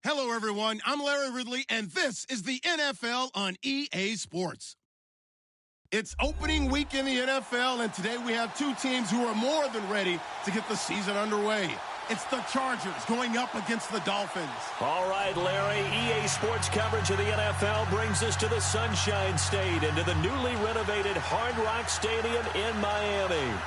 Hello, everyone. I'm Larry Ridley, and this is the NFL on EA Sports. It's opening week in the NFL, and today we have two teams who are more than ready to get the season underway. It's the Chargers going up against the Dolphins. All right, Larry, EA Sports coverage of the NFL brings us to the Sunshine State and to the newly renovated Hard Rock Stadium in Miami.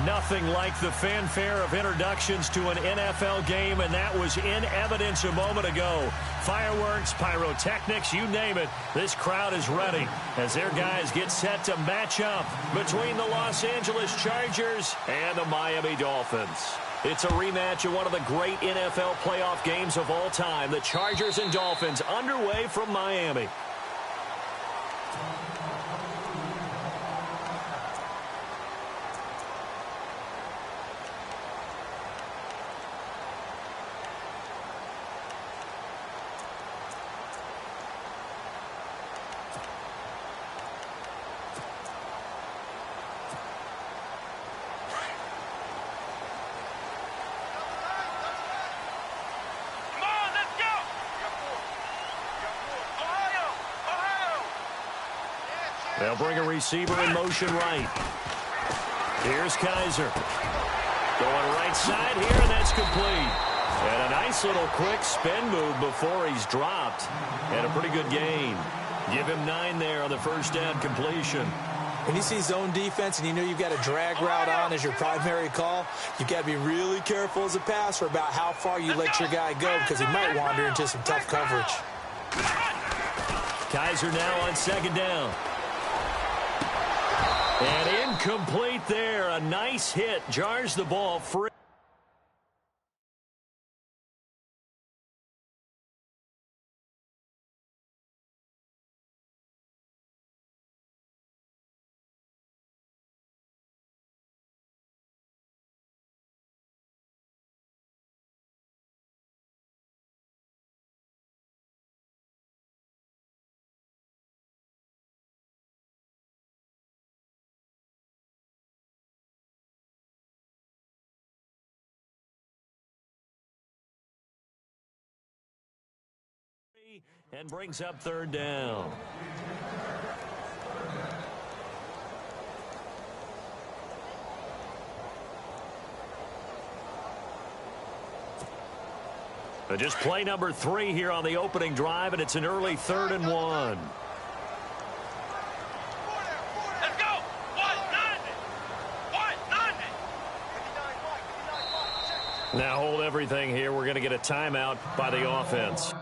Nothing like the fanfare of introductions to an NFL game, and that was in evidence a moment ago. Fireworks, pyrotechnics, you name it, this crowd is ready as their guys get set to match up between the Los Angeles Chargers and the Miami Dolphins. It's a rematch of one of the great NFL playoff games of all time. The Chargers and Dolphins underway from Miami. They'll bring a receiver in motion right. Here's Kaiser. Going right side here, and that's complete. And a nice little quick spin move before he's dropped. And a pretty good gain. Give him 9 there on the first down completion. When you see zone defense and you know you've got a drag route on as your primary call, you've got to be really careful as a passer about how far you let your guy go because he might wander into some tough coverage. Kaiser now on second down. And incomplete there. A nice hit. Jars the ball free. And brings up third down. Just play number 3 here on the opening drive, and it's an early 3rd and 1. Let's go! 1-9. Now hold everything here. We're going to get a timeout by the offense.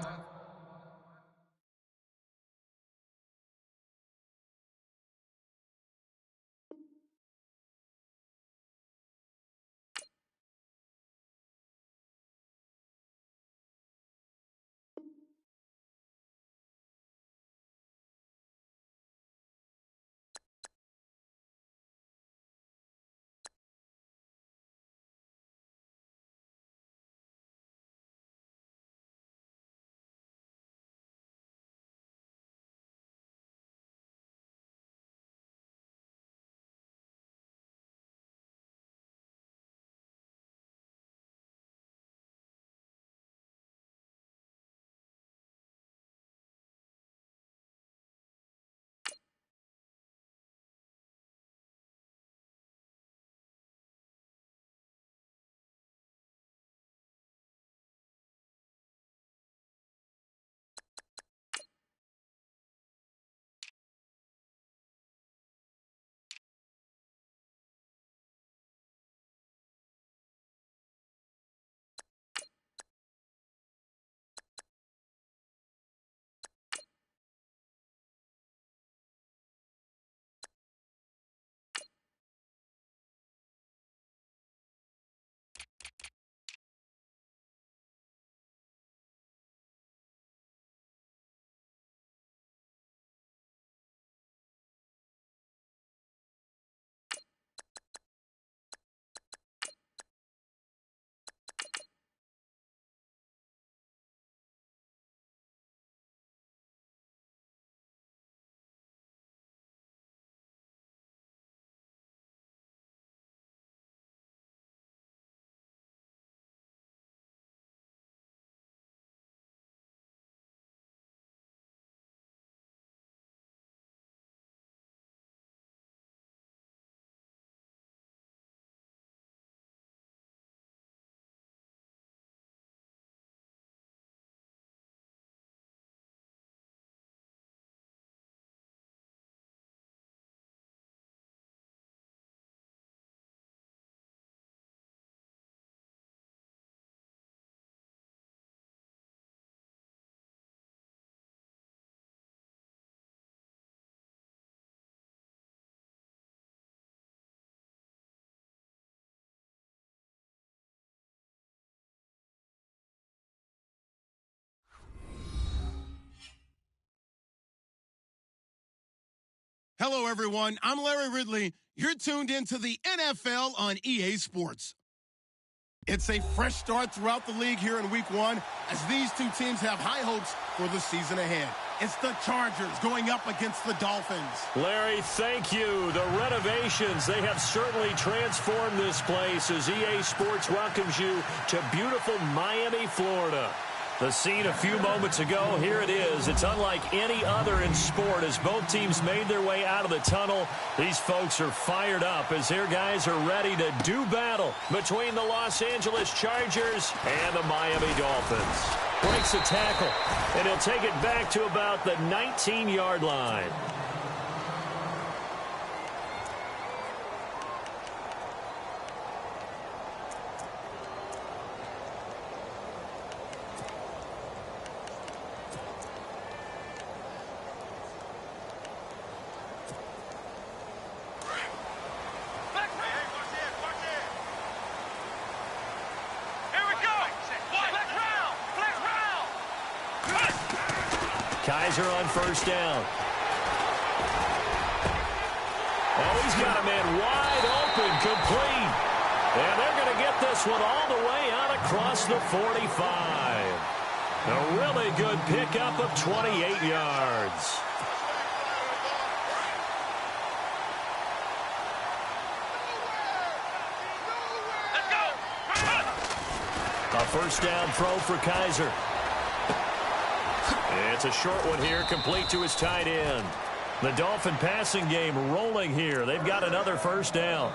Hello, everyone. I'm Larry Ridley. You're tuned into the NFL on EA Sports. It's a fresh start throughout the league here in Week 1 as these two teams have high hopes for the season ahead. It's the Chargers going up against the Dolphins. Larry, thank you. The renovations, they have certainly transformed this place as EA Sports welcomes you to beautiful Miami, Florida. The scene a few moments ago, here it is. It's unlike any other in sport as both teams made their way out of the tunnel. These folks are fired up as their guys are ready to do battle between the Los Angeles Chargers and the Miami Dolphins. Breaks a tackle, and he'll take it back to about the 19-yard line. Kaiser on first down. Oh, he's got a man wide open, complete. And they're going to get this one all the way out across the 45. A really good pickup of 28 yards. A first down throw for Kaiser. It's a short one here, complete to his tight end. The Dolphin passing game rolling here. They've got another first down.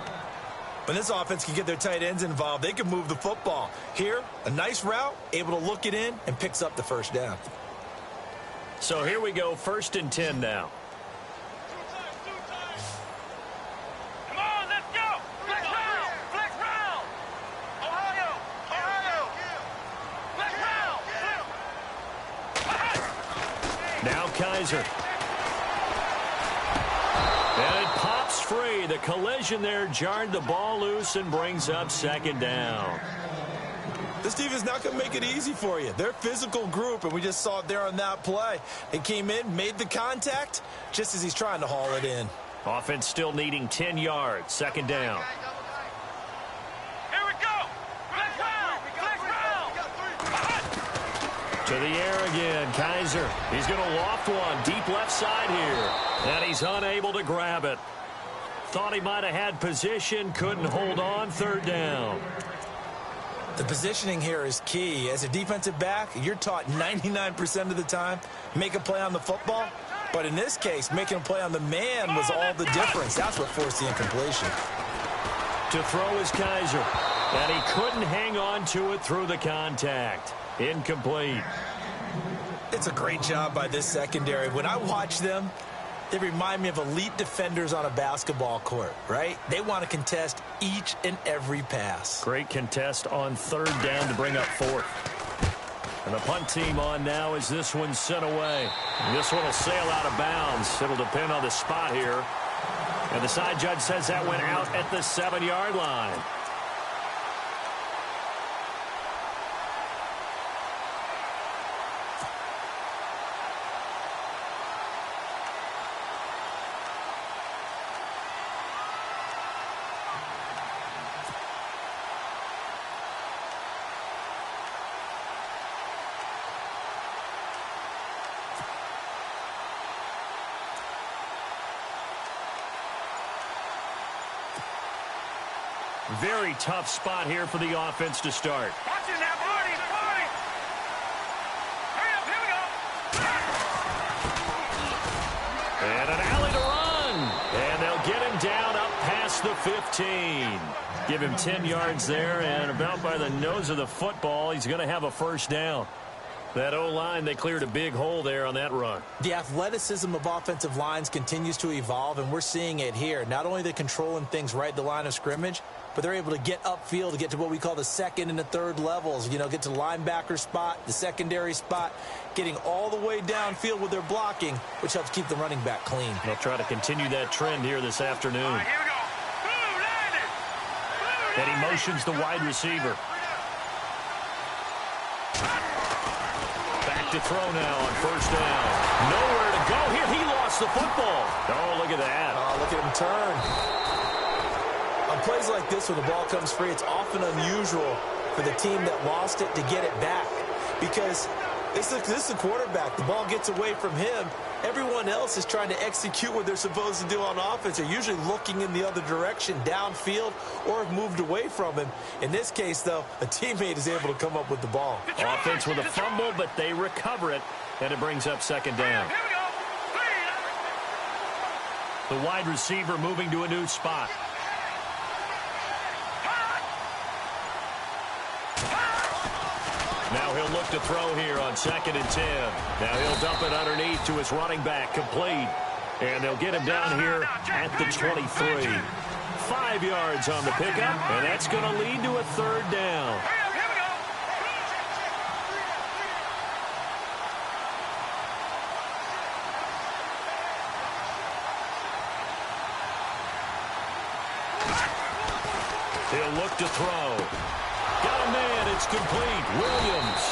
When this offense can get their tight ends involved, they can move the football. Here, a nice route, able to look it in, and picks up the first down. So here we go, 1st and 10 now. Come on, let's go! Flex round! Flex round! Ohio! Ohio! Flex round! Now Kaiser. And it pops free. The collision there jarred the ball loose and brings up 2nd down. This team is not going to make it easy for you. They're a physical group, and we just saw it there on that play. They came in, made the contact, just as he's trying to haul it in. Offense still needing 10 yards. 2nd down. Here we go! Flex round! Flex round! To the air again, Kaiser. He's going to loft one deep left side here. And he's unable to grab it. Thought he might have had position, couldn't hold on. 3rd down. The positioning here is key. As a defensive back, you're taught 99% of the time, make a play on the football. But in this case, making a play on the man was all the difference. That's what forced the incompletion. To throw is Kaiser. And he couldn't hang on to it through the contact. Incomplete. It's a great job by this secondary. When I watch them, they remind me of elite defenders on a basketball court, right? They want to contest each and every pass. Great contest on 3rd down to bring up 4th. And the punt team on now as this one's sent away. And this one will sail out of bounds. It'll depend on the spot here. And the side judge says that went out at the 7-yard line. Very tough spot here for the offense to start. Watch it now, Marty! Marty! Hurry up, here we go! And an alley to run. And they'll get him down up past the 15. Give him 10 yards there, and about by the nose of the football, he's going to have a first down. That O-line, they cleared a big hole there on that run. The athleticism of offensive lines continues to evolve, and we're seeing it here. Not only are they controlling things right at the line of scrimmage, but they're able to get upfield to get to what we call the 2nd and the 3rd levels. You know, get to the linebacker spot, the secondary spot, getting all the way downfield with their blocking, which helps keep the running back clean. They'll try to continue that trend here this afternoon. All right, here we go. Blue, landed! Blue, And he motions the wide receiver. Back to throw now on 1st down. Nowhere to go here. He lost gets the football. Oh, look at that. Oh, look at him turn. On plays like this, when the ball comes free, it's often unusual for the team that lost it to get it back. Because this is the quarterback. The ball gets away from him. Everyone else is trying to execute what they're supposed to do on offense. They're usually looking in the other direction, downfield, or have moved away from him. In this case, though, a teammate is able to come up with the ball. Offense with a fumble, but they recover it, and it brings up second down. The wide receiver moving to a new spot. Now he'll look to throw here on 2nd and 10. Now he'll dump it underneath to his running back, complete. And they'll get him down here at the 23. 5 yards on the pickup, and that's going to lead to a third down. He'll look to throw. Got a man, it's complete. Williams.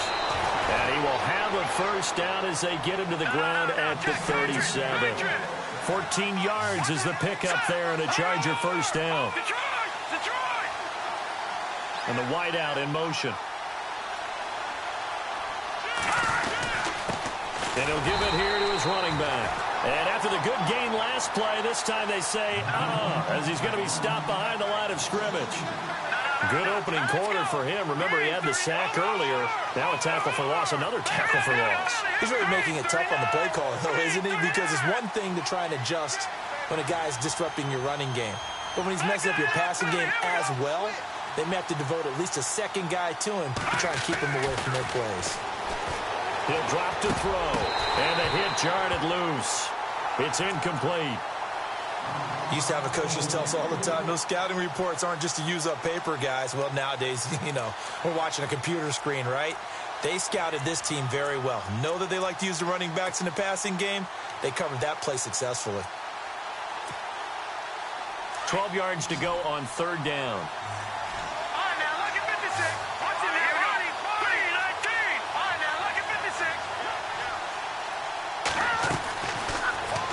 And he will have a first down as they get him to the ground at the 37. 14 yards is the pickup there and a Charger first down. And the wideout in motion. And he'll give it here to his running back. And after the good gain last play, this time they say, as he's going to be stopped behind the line of scrimmage. Good opening quarter for him. Remember, he had the sack earlier. Now a tackle for loss, another tackle for loss. He's really making it tough on the play call, though, isn't he? Because it's one thing to try and adjust when a guy is disrupting your running game. But when he's messing up your passing game as well, they may have to devote at least a second guy to him to try and keep him away from their plays. He'll drop to throw. And the hit jarred it loose. It's incomplete. Used to have a coach just tell us all the time, those scouting reports aren't just to use up paper, guys. Well, nowadays, we're watching a computer screen, right? They scouted this team very well. Know that they like to use the running backs in the passing game. They covered that play successfully. 12 yards to go on third down.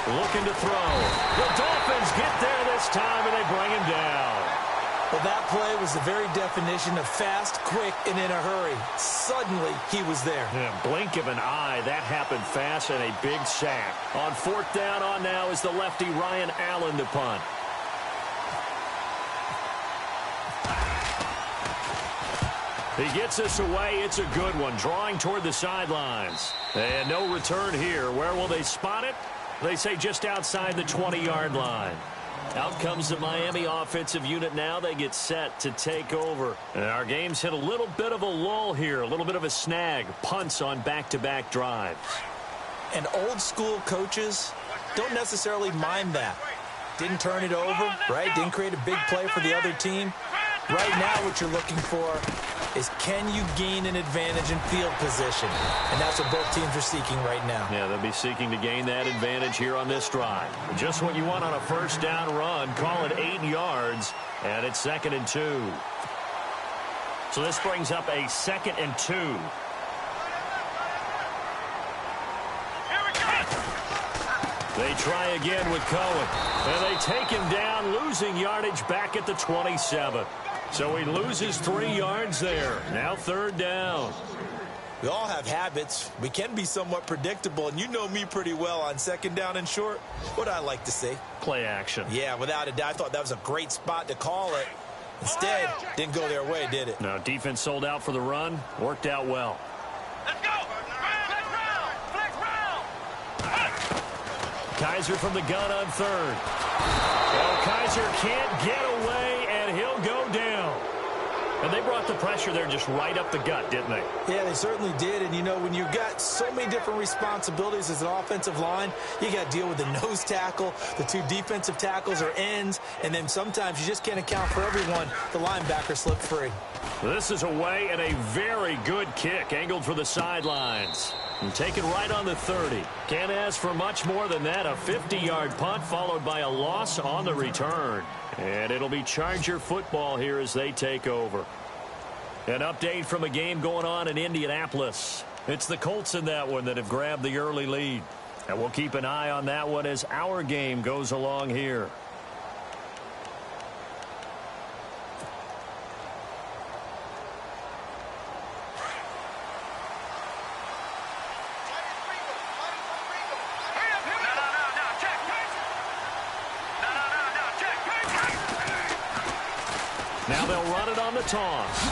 Looking to throw. The Dolphins get there this time, and they bring him down. Well, that play was the very definition of fast, quick, and in a hurry. Suddenly, he was there. Yeah, blink of an eye. That happened fast and a big sack. On fourth down on now is the lefty Ryan Allen to punt. He gets us away. It's a good one. Drawing toward the sidelines. And no return here. Where will they spot it? They say just outside the 20-yard line. Out comes the Miami offensive unit now. They get set to take over. And our game's hit a little bit of a lull here, a little bit of a snag. Punts on back-to-back drives. And old-school coaches don't necessarily mind that. Didn't turn it over, right? Didn't create a big play for the other team. Right now what you're looking for is, can you gain an advantage in field position? And that's what both teams are seeking right now. Yeah, they'll be seeking to gain that advantage here on this drive. Just what you want on a first down run. Call it 8 yards, and it's 2nd and 2. So this brings up a 2nd and 2. They try again with Cohen. And they take him down, losing yardage back at the 27. So he loses 3 yards there. Now third down. We all have habits. We can be somewhat predictable, and you know me pretty well on 2nd down and short. What I like to see? Play action. Yeah, without a doubt. I thought that was a great spot to call it. Instead, didn't go their way, did it? No, defense sold out for the run. Worked out well. Let's go! Flex round! Kaiser from the gun on third. Well, Kaiser can't get away, and he'll go down. And they brought the pressure there just right up the gut, didn't they? Yeah, they certainly did. And, when you've got so many different responsibilities as an offensive line, you got to deal with the nose tackle, the 2 defensive tackles or ends, and then sometimes you just can't account for everyone. The linebacker slipped free. This is away, and a very good kick angled for the sidelines. And taken right on the 30. Can't ask for much more than that. A 50-yard punt followed by a loss on the return. And it'll be Charger football here as they take over. An update from a game going on in Indianapolis. It's the Colts in that one that have grabbed the early lead. And we'll keep an eye on that one as our game goes along here. Now they'll run it on the toss.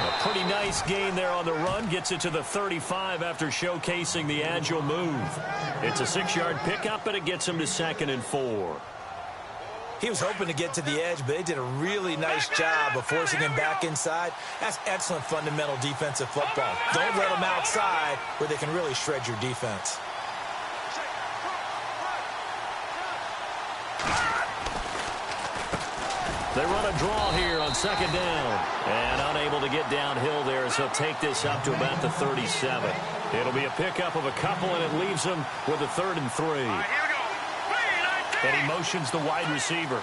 A pretty nice gain there on the run. Gets it to the 35 after showcasing the agile move. It's a 6-yard pickup, but it gets him to 2nd and 4. He was hoping to get to the edge, but they did a really nice job of forcing him back inside. That's excellent fundamental defensive football. Don't let them outside where they can really shred your defense. They run a draw here on 2nd down. And unable to get downhill there, so he'll take this up to about the 37. It'll be a pickup of a couple, and it leaves him with a 3rd and 3. And he motions the wide receiver.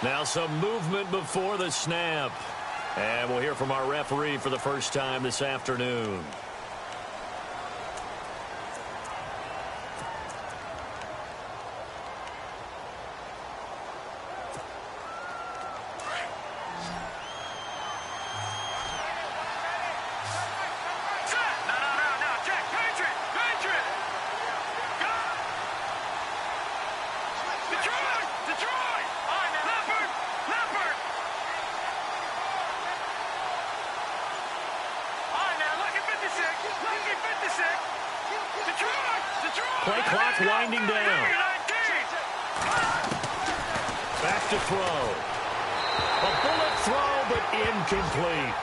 Now some movement before the snap. And we'll hear from our referee for the first time this afternoon. Play clock winding down. Back to throw. A bullet throw, but incomplete.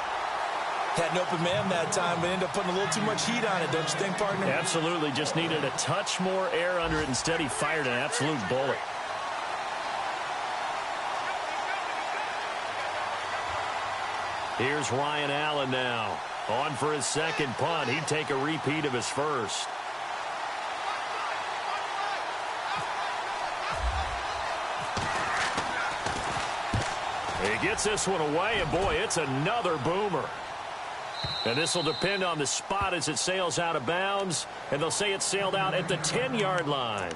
Had an open man that time, but ended up putting a little too much heat on it, don't you think, partner? Absolutely. Just needed a touch more air under it. Instead, he fired an absolute bullet. Here's Ryan Allen now. On for his 2nd punt. He'd take a repeat of his first. He gets this one away, and boy, it's another boomer. And this will depend on the spot as it sails out of bounds, and they'll say it sailed out at the 10-yard line.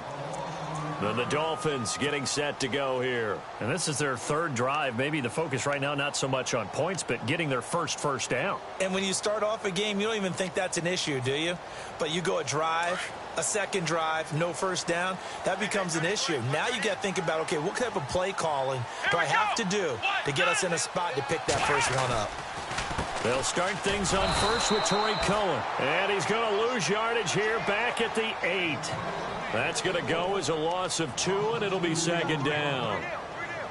Then the Dolphins getting set to go here. And this is their 3rd drive. Maybe the focus right now not so much on points, but getting their first down. And when you start off a game, you don't even think that's an issue, do you? But you go a drive, a 2nd drive, no first down, that becomes an issue. Now you got to think about, okay, what type of play calling do I have to do to get us in a spot to pick that first one up? They'll start things on first with Torrey Cohen. And he's going to lose yardage here back at the 8. That's going to go as a loss of 2, and it'll be 2nd down.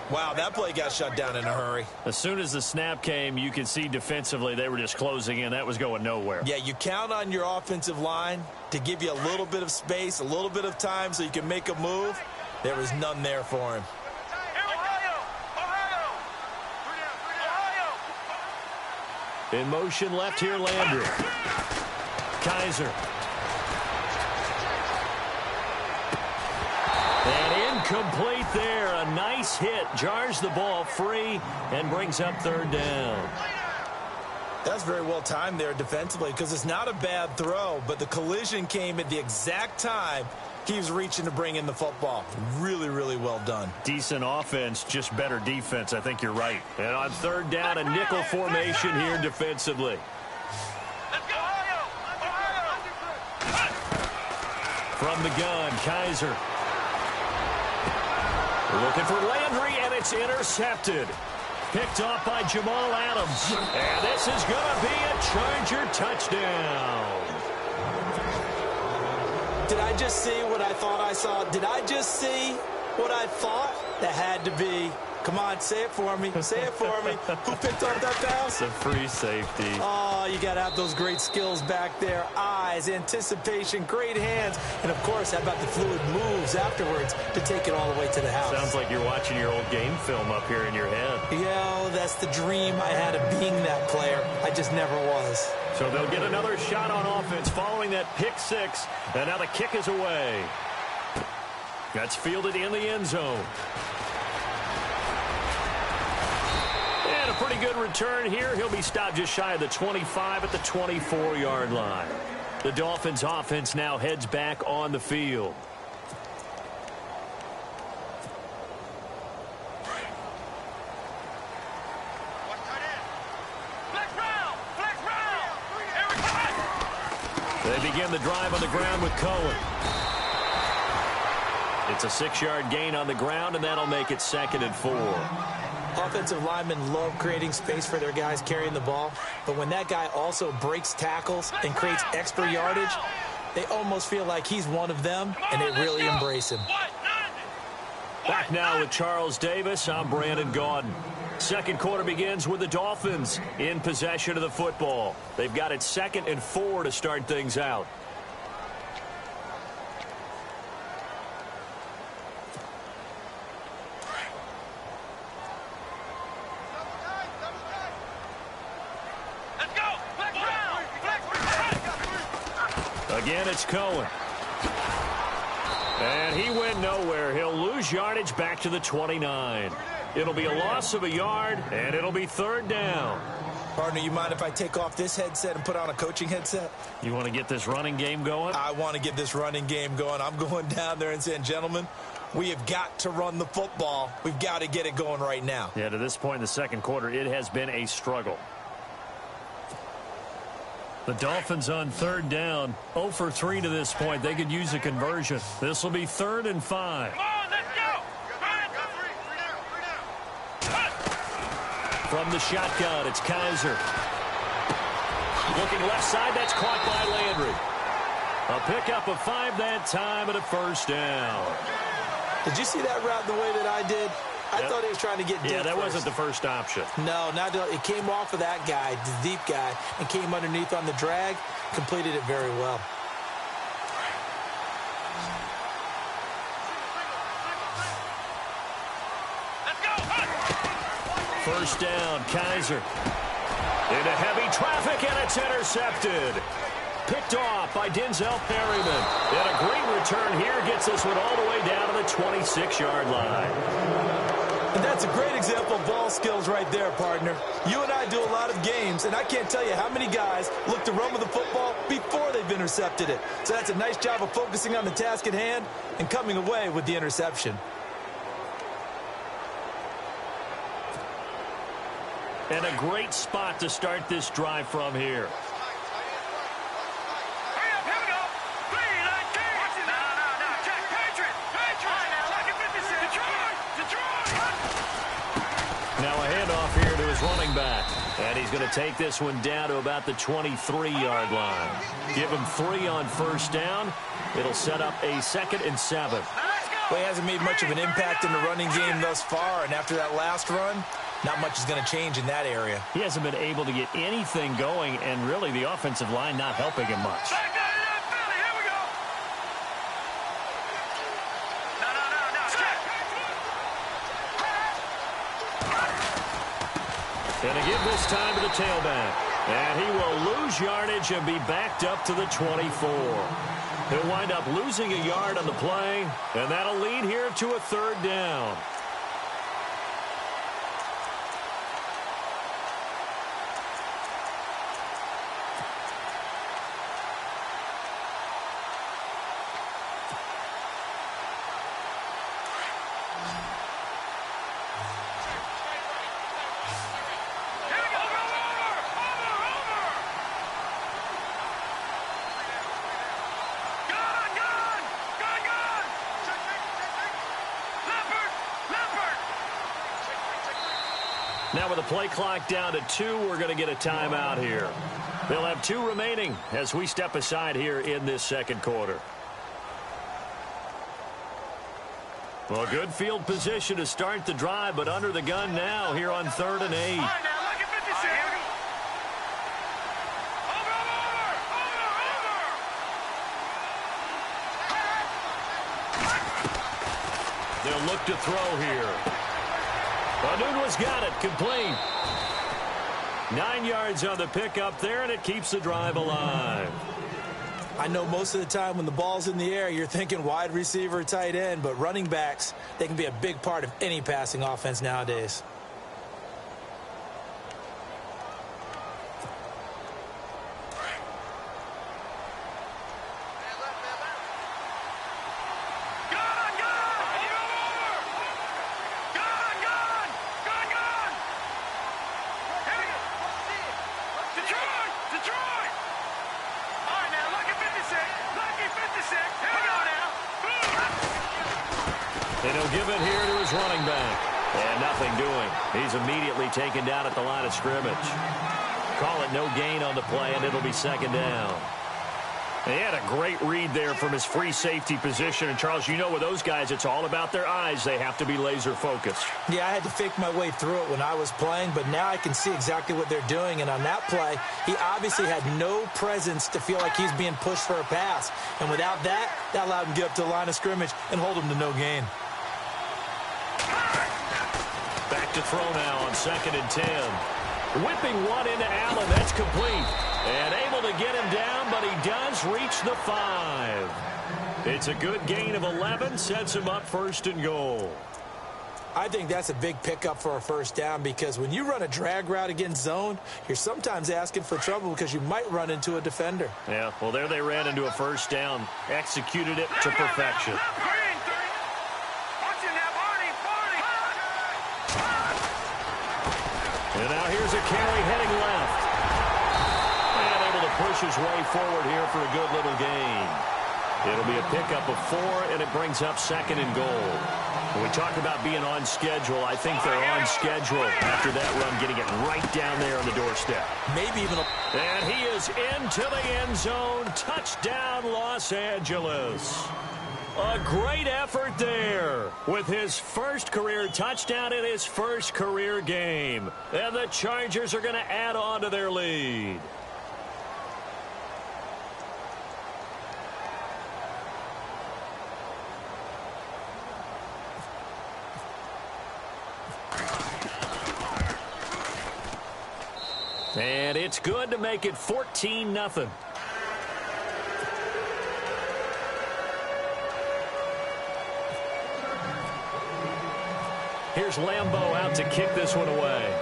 Wow, that play got shut down in a hurry. As soon as the snap came, you could see defensively they were just closing in. That was going nowhere. Yeah, you count on your offensive line to give you a little bit of space, a little bit of time so you can make a move. There was none there for him. In motion left here, Landry. Kaiser. And incomplete there. A nice hit. Jars the ball free and brings up 3rd down. That's very well timed there defensively because it's not a bad throw, but the collision came at the exact time he was reaching to bring in the football. Really, really well done. Decent offense, just better defense. I think you're right. And on 3rd down, a nickel formation here defensively. From the gun, Kaiser. Looking for Landry, and it's intercepted. Picked off by Jamal Adams. And this is going to be a Charger touchdown. Did I just see what I thought I saw? Did I just see what I thought? That had to be. Come on, say it for me. Say it for me. Who picked up that pass? It's a free safety. Oh, you got to have those great skills back there. Eyes, anticipation, great hands. And, of course, how about the fluid moves afterwards to take it all the way to the house? Sounds like you're watching your old game film up here in your head. Yeah, that's the dream I had of being that player. I just never was. So they'll get another shot on offense following that pick 6. And now the kick is away. That's fielded in the end zone. pretty good return here. He'll be stopped just shy of the 25 at the 24-yard line. The Dolphins offense now heads back on the field. They begin the drive on the ground with Cohen. It's a 6-yard gain on the ground, and that'll make it 2nd and 4. Offensive linemen love creating space for their guys carrying the ball, but when that guy also breaks tackles and creates extra yardage, they almost feel like he's one of them, and they really embrace him. Back now with Charles Davis, I'm Brandon Gaudin. Second quarter begins with the Dolphins in possession of the football. They've got it 2nd and 4 to start things out. Again, it's Cohen. And he went nowhere. He'll lose yardage back to the 29. It'll be a loss of a yard, and it'll be 3rd down. Partner, you mind if I take off this headset and put on a coaching headset? You want to get this running game going? I want to get this running game going. I'm going down there and saying, gentlemen, we have got to run the football. We've got to get it going right now. Yeah, to this point in the second quarter, it has been a struggle. The Dolphins on 3rd down, 0 for 3 to this point. They could use a conversion. This will be 3rd and 5. Come on, let's go. From the shotgun, it's Kaiser. Looking left side, that's caught by Landry. A pickup of 5 that time and a 1st down. Did you see that route the way that I did? I thought he was trying to get deep. Yeah, that first. wasn't the first option. No, it came off of that guy, the deep guy, and came underneath on the drag, completed it very well. Let's go. First down, Kaiser. Into heavy traffic, and it's intercepted. Picked off by Denzel Perryman. And a great return here gets this one all the way down to the 26-yard line. And that's a great example of ball skills right there, partner. You and I do a lot of games, and I can't tell you how many guys look to run with the football before they've intercepted it. So that's a nice job of focusing on the task at hand and coming away with the interception. And a great spot to start this drive from here. Now a handoff here to his running back. And he's going to take this one down to about the 23-yard line. Give him 3 on first down. It'll set up a 2nd and 7. Well, he hasn't made much of an impact in the running game thus far, and after that last run, not much is going to change in that area. He hasn't been able to get anything going, and really the offensive line not helping him much. And again this time to the tailback. And he will lose yardage and be backed up to the 24. He'll wind up losing a yard on the play, and that'll lead here to a 3rd down. Now with the play clock down to 2, we're going to get a timeout here. They'll have 2 remaining as we step aside here in this second quarter. Well, good field position to start the drive, but under the gun now here on 3rd and 8. They'll look to throw here. Anunwa's got it, complete. 9 yards on the pickup there, and it keeps the drive alive. I know most of the time when the ball's in the air, you're thinking wide receiver, tight end, but running backs, they can be a big part of any passing offense nowadays. And he'll give it here to his running back. And nothing doing. He's immediately taken down at the line of scrimmage. Call it no gain on the play, and it'll be second down. He had a great read there from his free safety position. And, Charles, you know with those guys, it's all about their eyes. They have to be laser-focused. Yeah, I had to fake my way through it when I was playing, but now I can see exactly what they're doing. And on that play, he obviously had no presence to feel like he's being pushed for a pass. And without that, that allowed him to get up to the line of scrimmage and hold him to no gain. Back to throw now on 2nd and 10. Whipping one into Allen. That's complete. And able to get him down, but he does reach the 5. It's a good gain of 11. Sets him up 1st and goal. I think that's a big pickup for a first down because when you run a drag route against zone, you're sometimes asking for trouble because you might run into a defender. Yeah, well, there they ran into a first down. Executed it to perfection. And now here's a carry heading left. And able to push his way forward here for a good little gain. It'll be a pickup of 4, and it brings up 2nd and goal. When we talk about being on schedule, I think they're on schedule after that run, getting it right down there on the doorstep. Maybe even a... And he is into the end zone. Touchdown, Los Angeles. A great effort there with his first career touchdown in his first career game. And the Chargers are going to add on to their lead. And it's good to make it 14-0. Here's Lambeau out to kick this one away.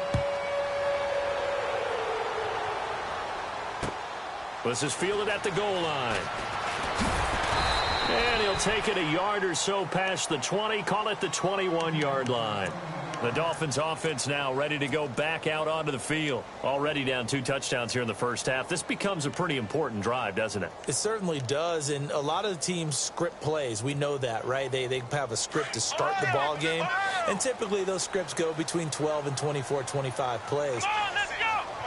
This is fielded at the goal line. And he'll take it a yard or so past the 20. Call it the 21-yard line. The Dolphins offense now ready to go back out onto the field. Already down 2 touchdowns here in the first half. This becomes a pretty important drive, doesn't it? It certainly does, and a lot of the teams script plays. We know that, right? They have a script to start the ball game, and typically those scripts go between 12 and 24, 25 plays.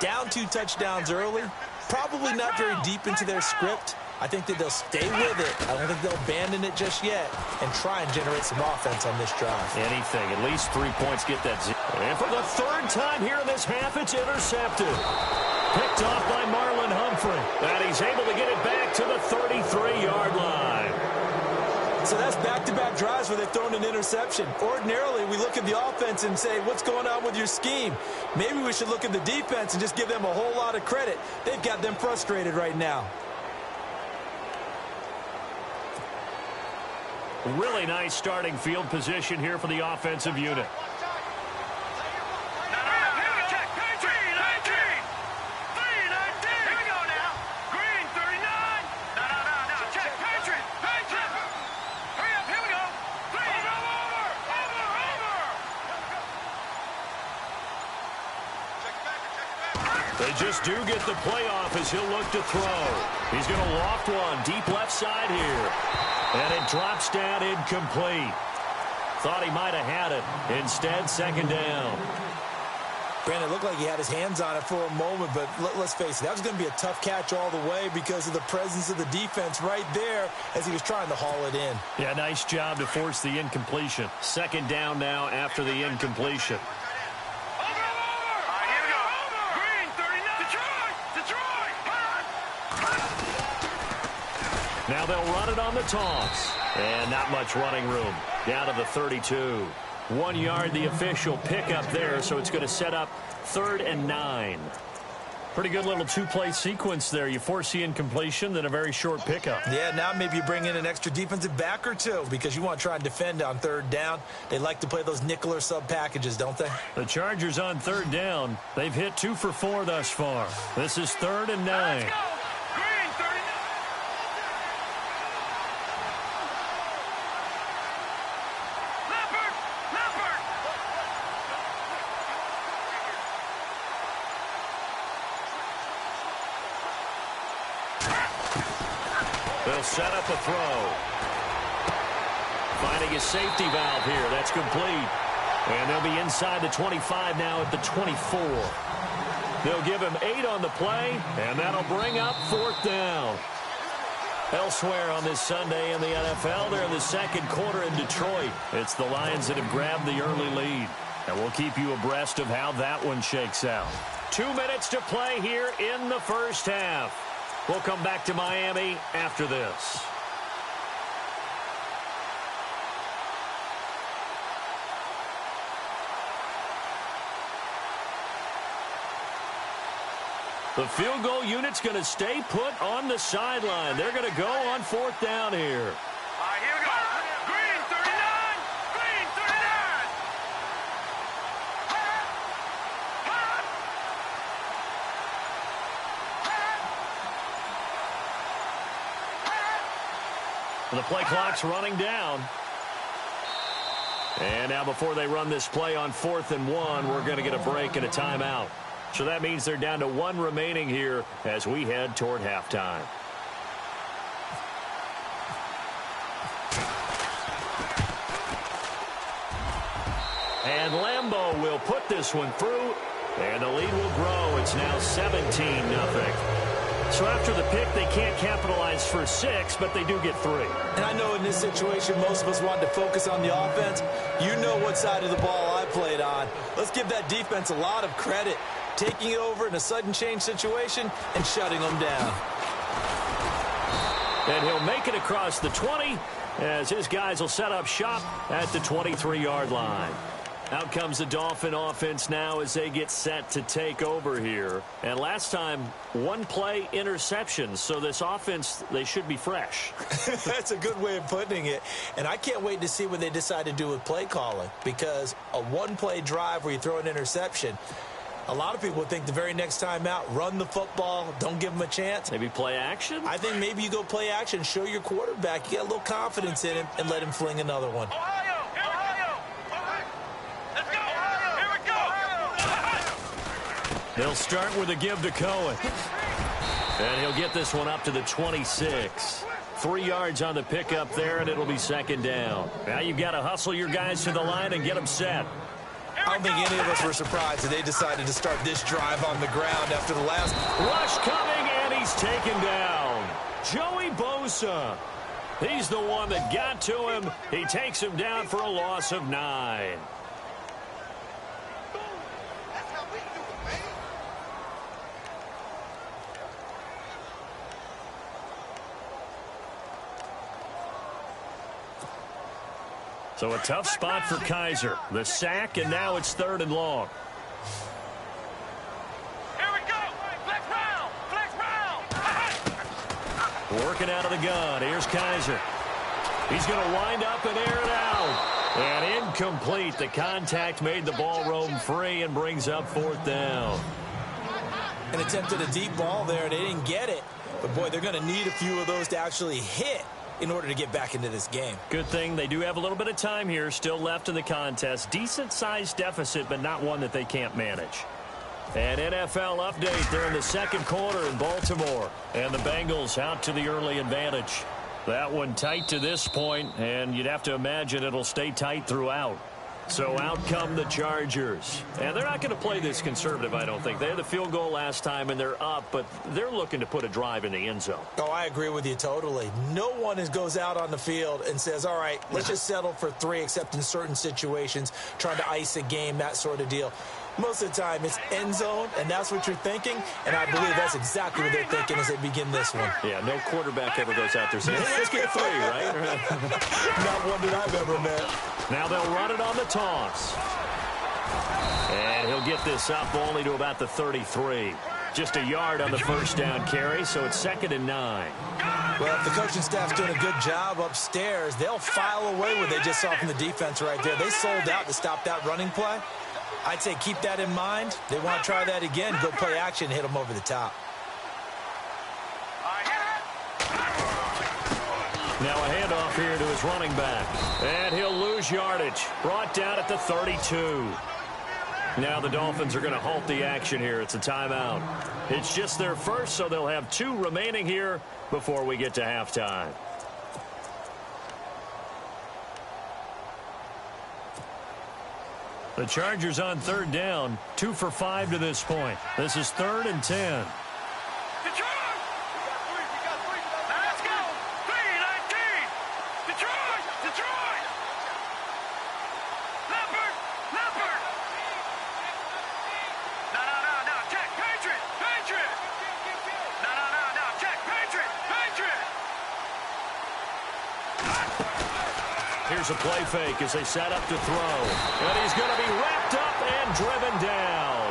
Down 2 touchdowns early, probably not very deep into their script. I think that they'll stay with it. I don't think they'll abandon it just yet and try and generate some offense on this drive. Anything. At least 3 points get that. And for the 3rd time here in this half, it's intercepted. Picked off by Marlon Humphrey. And he's able to get it back to the 33-yard line. So that's back-to-back drives where they've thrown an interception. Ordinarily, we look at the offense and say, what's going on with your scheme? Maybe we should look at the defense and just give them a whole lot of credit. They've got them frustrated right now. Really nice starting field position here for the offensive unit. They just do get the playoff as he'll look to throw. He's going to loft one deep left side here. And it drops down incomplete. Thought he might have had it. Instead, 2nd down. Brandon, it looked like he had his hands on it for a moment, but let's face it, that was going to be a tough catch all the way because of the presence of the defense right there as he was trying to haul it in. Yeah, nice job to force the incompletion. 2nd down now after the incompletion. Now they'll run it on the toss. And not much running room. Down to the 32. 1 yard, the official pickup there, so it's going to set up 3rd and 9. Pretty good little 2-play sequence there. You force the incompletion, then a very short pickup. Yeah, now maybe you bring in an extra defensive back or 2 because you want to try and defend on 3rd down. They like to play those nickel or sub packages, don't they? The Chargers on 3rd down. They've hit 2 for 4 thus far. This is 3rd and 9. They'll set up a throw. Finding a safety valve here. That's complete. And they'll be inside the 25 now at the 24. They'll give him 8 on the play, and that'll bring up 4th down. Elsewhere on this Sunday in the NFL, they're in the second quarter in Detroit. It's the Lions that have grabbed the early lead. And we'll keep you abreast of how that one shakes out. 2 minutes to play here in the first half. We'll come back to Miami after this. The field goal unit's going to stay put on the sideline. They're going to go on 4th down here. All right, here we go. Green 39. Green 39. The play clock's running down. And now before they run this play on 4th and 1, we're going to get a break and a timeout. So that means they're down to 1 remaining here as we head toward halftime. And Lambeau will put this one through, and the lead will grow. It's now 17-0. So after the pick, they can't capitalize for 6, but they do get 3. And I know in this situation, most of us want to focus on the offense. You know what side of the ball I played on. Let's give that defense a lot of credit, taking it over in a sudden change situation and shutting them down. And he'll make it across the 20 as his guys will set up shop at the 23-yard line. Out comes the Dolphin offense now as they get set to take over here. And last time, 1 play interceptions. So this offense, they should be fresh. That's a good way of putting it. And I can't wait to see what they decide to do with play calling, because a 1-play drive where you throw an interception, a lot of people think the very next time out, run the football, don't give them a chance. Maybe play action? I think maybe you go play action, show your quarterback you got a little confidence in him, and let him fling another one. Ohio. Let's go. Here we go. They'll start with a give to Cohen. And he'll get this one up to the 26. 3 yards on the pickup there, and it'll be 2nd down. Now you've got to hustle your guys to the line and get them set. I don't think any of us were surprised that they decided to start this drive on the ground after the last. Rush coming, and he's taken down. Joey Bosa. He's the one that got to him. He takes him down for a loss of 9. So a tough spot for Kaiser. The sack, and now it's 3rd and long. Here we go. Flex round. Working out of the gun. Here's Kaiser. He's going to wind up and air it out. And incomplete. The contact made the ball roam free and brings up 4th down. And attempted a deep ball there. They didn't get it. But, boy, they're going to need a few of those to actually hit in order to get back into this game. Good thing they do have a little bit of time here still left in the contest. Decent-sized deficit, but not one that they can't manage. An NFL update. They're in the second quarter in Baltimore. And the Bengals out to the early advantage. That one tight to this point, and you'd have to imagine it'll stay tight throughout. So out come the Chargers. And they're not going to play this conservative, I don't think. They had the field goal last time, and they're up, but they're looking to put a drive in the end zone. Oh, I agree with you totally. No one goes out on the field and says, all right, let's just settle for 3, except in certain situations, trying to ice a game, that sort of deal. Most of the time, it's end zone, and that's what you're thinking, and I believe that's exactly what they're thinking as they begin this one. Yeah, no quarterback ever goes out there saying, hey, let's get 3, right? Not one that I've ever met. Now they'll run it on the toss. And he'll get this up only to about the 33. Just a yard on the first down carry, so it's 2nd and 9. Well, if the coaching staff's doing a good job upstairs, they'll file away what they just saw from the defense right there. They sold out to stop that running play. I'd say keep that in mind. They want to try that again, go play action, hit them over the top. Now a handoff here to his running back. And he'll lose yardage. Brought down at the 32. Now the Dolphins are going to halt the action here. It's a timeout. It's just their first, so they'll have 2 remaining here before we get to halftime. The Chargers on third down, 2 for 5 to this point. This is 3rd and 10. Here's a play fake as they set up to throw. And he's going to be wrapped up and driven down.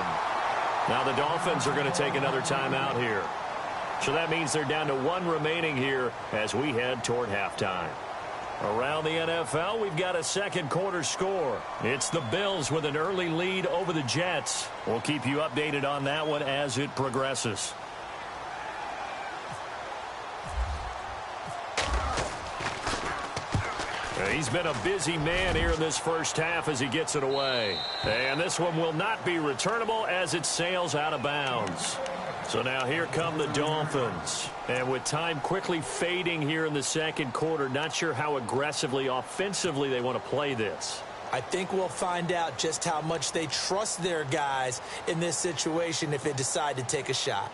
Now the Dolphins are going to take another timeout here. So that means they're down to 1 remaining here as we head toward halftime. Around the NFL, we've got a second quarter score. It's the Bills with an early lead over the Jets. We'll keep you updated on that one as it progresses. He's been a busy man here in this first half as he gets it away. And this one will not be returnable as it sails out of bounds. So now here come the Dolphins. And with time quickly fading here in the second quarter, not sure how aggressively, offensively they want to play this. I think we'll find out just how much they trust their guys in this situation if they decide to take a shot.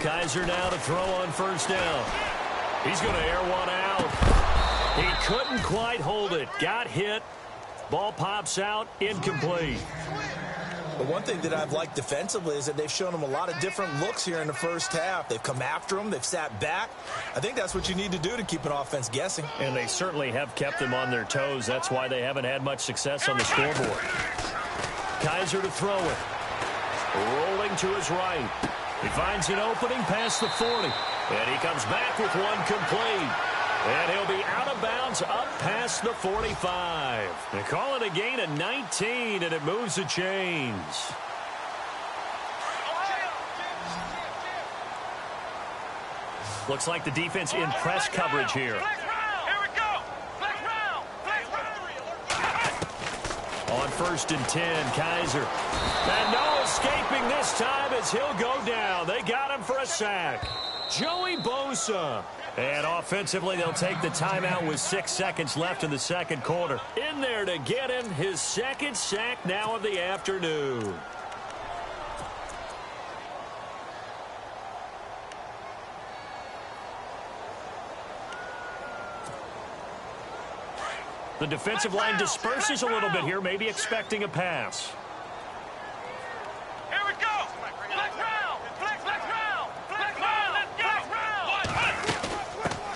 Kaiser now to throw on first down. He's going to air one out. He couldn't quite hold it. Got hit. Ball pops out. Incomplete. The one thing that I've liked defensively is that they've shown him a lot of different looks here in the first half. They've come after him. They've sat back. I think that's what you need to do to keep an offense guessing. And they certainly have kept them on their toes. That's why they haven't had much success on the scoreboard. Kaiser to throw it. Rolling to his right. He finds an opening past the 40. And he comes back with one complete. And he'll be out of bounds up past the 45. They call it a gain of 19, and it moves the chains. Looks like the defense in press coverage here. On 1st and 10, Kaiser. And no escaping this time as he'll go down. They got him for a sack. Joey Bosa. And offensively, they'll take the timeout with 6 seconds left in the second quarter. In there to get him his second sack now of the afternoon. The defensive line disperses a little bit here, maybe expecting a pass. Here we go. Flex round. Flex round. Flex round.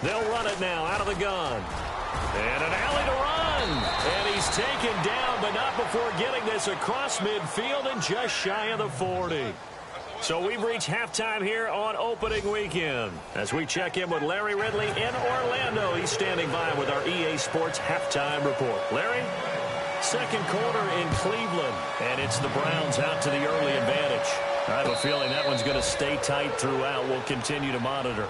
They'll run it now out of the gun. And an alley to run. And he's taken down, but not before getting this across midfield and just shy of the 40. So we've reached halftime here on opening weekend. As we check in with Larry Ridley in Orlando, he's standing by with our EA Sports halftime report. Larry, second quarter in Cleveland, and it's the Browns out to the early advantage. I have a feeling that one's going to stay tight throughout. We'll continue to monitor.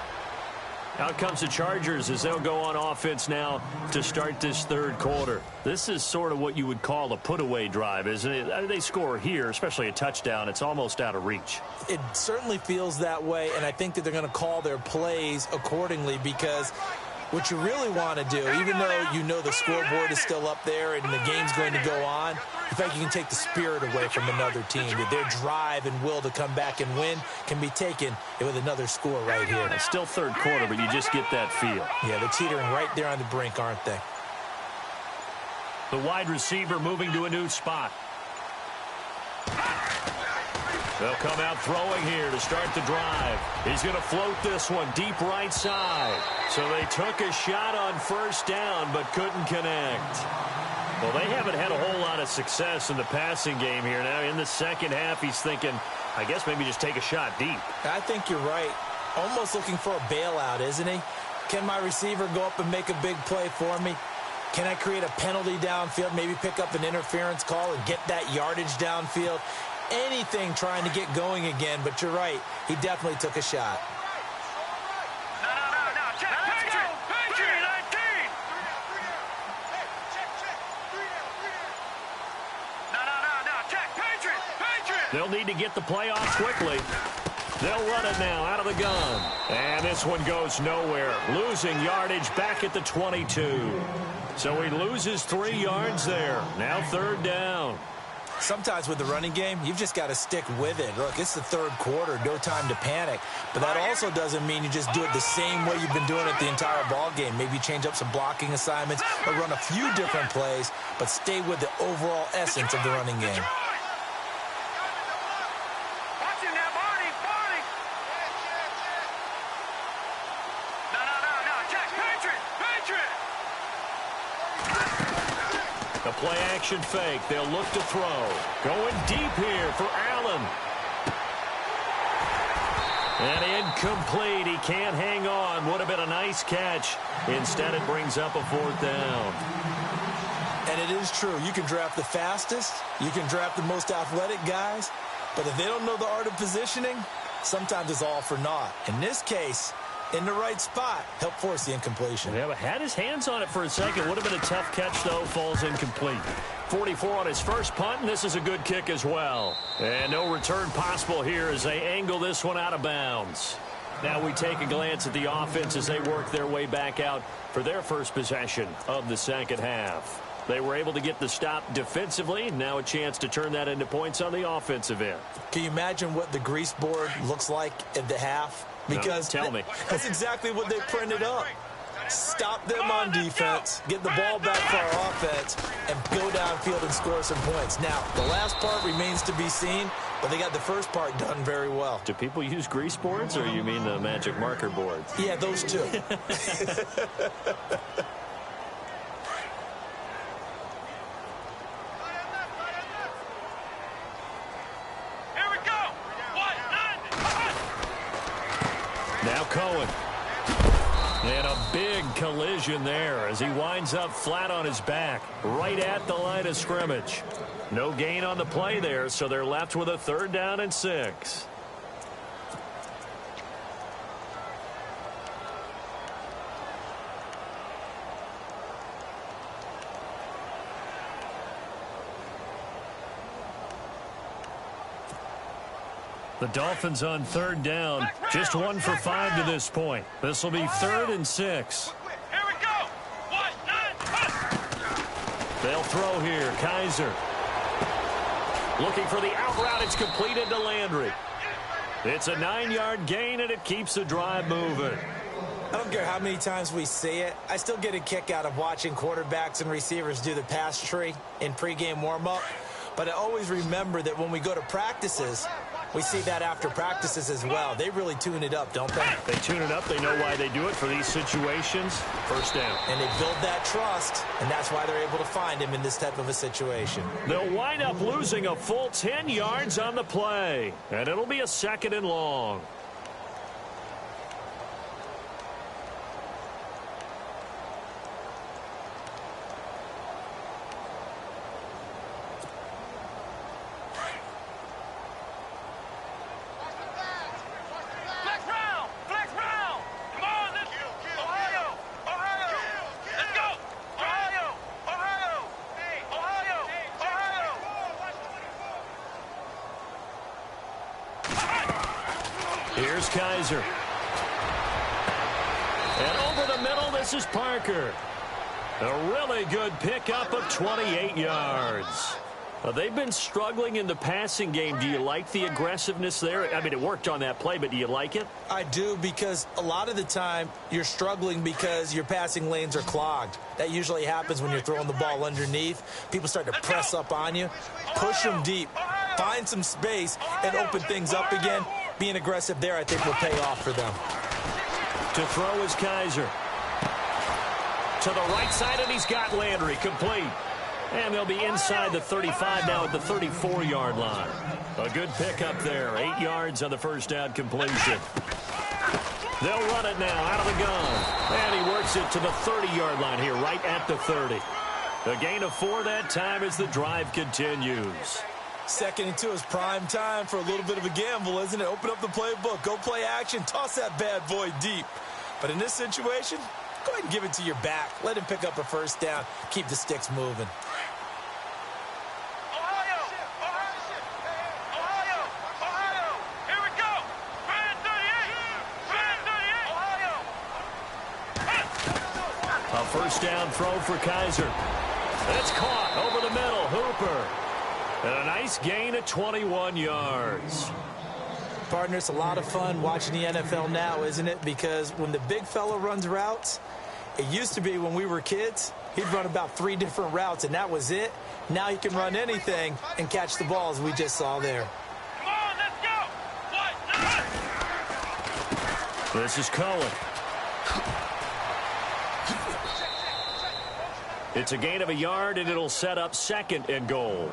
Out comes the Chargers as they'll go on offense now to start this third quarter. This is sort of what you would call a put-away drive, isn't it? They score here, especially a touchdown. It's almost out of reach. It certainly feels that way, and I think that they're going to call their plays accordingly because what you really want to do, even though you know the scoreboard is still up there and the game's going to go on, in fact, you can take the spirit away from another team. Their drive and will to come back and win can be taken with another score right here. It's still third quarter, but you just get that feel. Yeah, they're teetering right there on the brink, aren't they? The wide receiver moving to a new spot. They'll come out throwing here to start the drive. He's going to float this one deep right side. So they took a shot on first down but couldn't connect. Well, they haven't had a whole lot of success in the passing game here. Now in the second half, he's thinking, I guess maybe just take a shot deep. I think you're right. Almost looking for a bailout, isn't he? Can my receiver go up and make a big play for me? Can I create a penalty downfield, maybe pick up an interference call and get that yardage downfield? Anything trying to get going again, but you're right. He definitely took a shot. No. Check. Patriot. They'll need to get the play off quickly. They'll run it now out of the gun. And this one goes nowhere. Losing yardage back at the 22. So he loses 3 yards there. Now 3rd down. Sometimes with the running game, you've just got to stick with it. Look, it's the 3rd quarter, no time to panic. But that also doesn't mean you just do it the same way you've been doing it the entire ball game. Maybe change up some blocking assignments or run a few different plays, but stay with the overall essence of the running game. The play-action fake. They'll look to throw. Going deep here for Allen. And incomplete. He can't hang on. Would have been a nice catch. Instead, it brings up a 4th down. And it is true. You can draft the fastest. You can draft the most athletic guys. But if they don't know the art of positioning, sometimes it's all for naught. In this case, in the right spot, help force the incompletion. Yeah, but had his hands on it for a second. Would have been a tough catch, though. Falls incomplete. 44 on his first punt, and this is a good kick as well. And no return possible here as they angle this one out of bounds. Now we take a glance at the offense as they work their way back out for their first possession of the second half. They were able to get the stop defensively. Now a chance to turn that into points on the offensive end. Can you imagine what the grease board looks like at the half? Because no, tell me. That's exactly what they printed up. Stop them on defense, get the ball back for our offense, and go downfield and score some points. Now, the last part remains to be seen, but they got the first part done very well. Do people use grease boards, or you mean the magic marker boards? Yeah, those two. Now Cohen. And a big collision there as he winds up flat on his back, right at the line of scrimmage. No gain on the play there, so they're left with a 3rd down and 6. The Dolphins on 3rd down, just 1 for 5 to this point. This will be 3rd and 6. Here we go. 1, 9, They'll throw here. Kaiser. Looking for the out route. It's completed to Landry. It's a 9-yard gain, and it keeps the drive moving. I don't care how many times we see it. I still get a kick out of watching quarterbacks and receivers do the pass tree in pregame warm-up. But I always remember that when we go to practices, we see that after practices as well. They really tune it up, don't they? They tune it up. They know why they do it for these situations. 1st down. And they build that trust, and that's why they're able to find him in this type of a situation. They'll wind up losing a full 10 yards on the play. And it'll be a 2nd and long. Here's Kaiser. And over the middle, this is Parker. A really good pickup of 28 yards. They've been struggling in the passing game. Do you like the aggressiveness there? I mean, it worked on that play, but do you like it? I do, because a lot of the time you're struggling because your passing lanes are clogged. That usually happens when you're throwing the ball underneath. People start to press up on you. Push them deep. Find some space and open things up again. Being aggressive there, I think, will pay off for them. To throw is Kaiser. To the right side, and he's got Landry complete. And they'll be inside the 35 now at the 34-yard line. A good pickup there. 8 yards on the 1st down completion. They'll run it now out of the gun. And he works it to the 30-yard line here, right at the 30. A gain of 4 that time as the drive continues. 2nd and 2 is prime time for a little bit of a gamble, isn't it? Open up the playbook, go play action, toss that bad boy deep. But in this situation, go ahead and give it to your back. Let him pick up a 1st down. Keep the sticks moving. Ohio! First down throw for Kaiser. It's caught over the middle. Hooper. And a nice gain of 21 yards. Partner, it's a lot of fun watching the NFL now, isn't it? Because when the big fella runs routes, it used to be when we were kids, he'd run about 3 different routes, and that was it. Now he can run anything and catch the ball, as we just saw there. Come on, let's go. This is Cohen. It's a gain of a yard, and it'll set up 2nd and goal.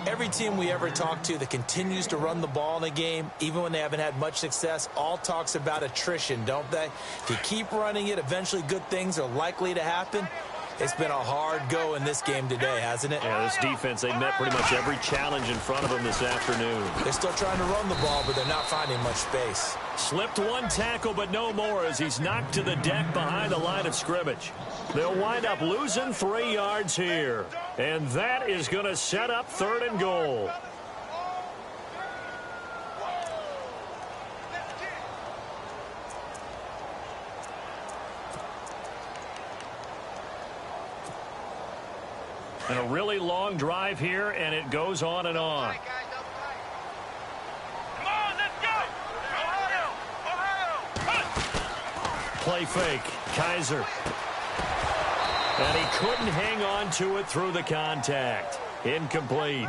Every team we ever talk to that continues to run the ball in a game, even when they haven't had much success, all talks about attrition, don't they? If you keep running it, eventually good things are likely to happen. It's been a hard go in this game today, hasn't it? Yeah, this defense, they met pretty much every challenge in front of them this afternoon. They're still trying to run the ball, but they're not finding much space. Slipped one tackle, but no more as he's knocked to the deck behind the line of scrimmage. They'll wind up losing 3 yards here. And that is going to set up 3rd and goal. And a really long drive here, and it goes on and on. Come on, let's go. Ohio. Play fake. Kaiser. And he couldn't hang on to it through the contact. Incomplete.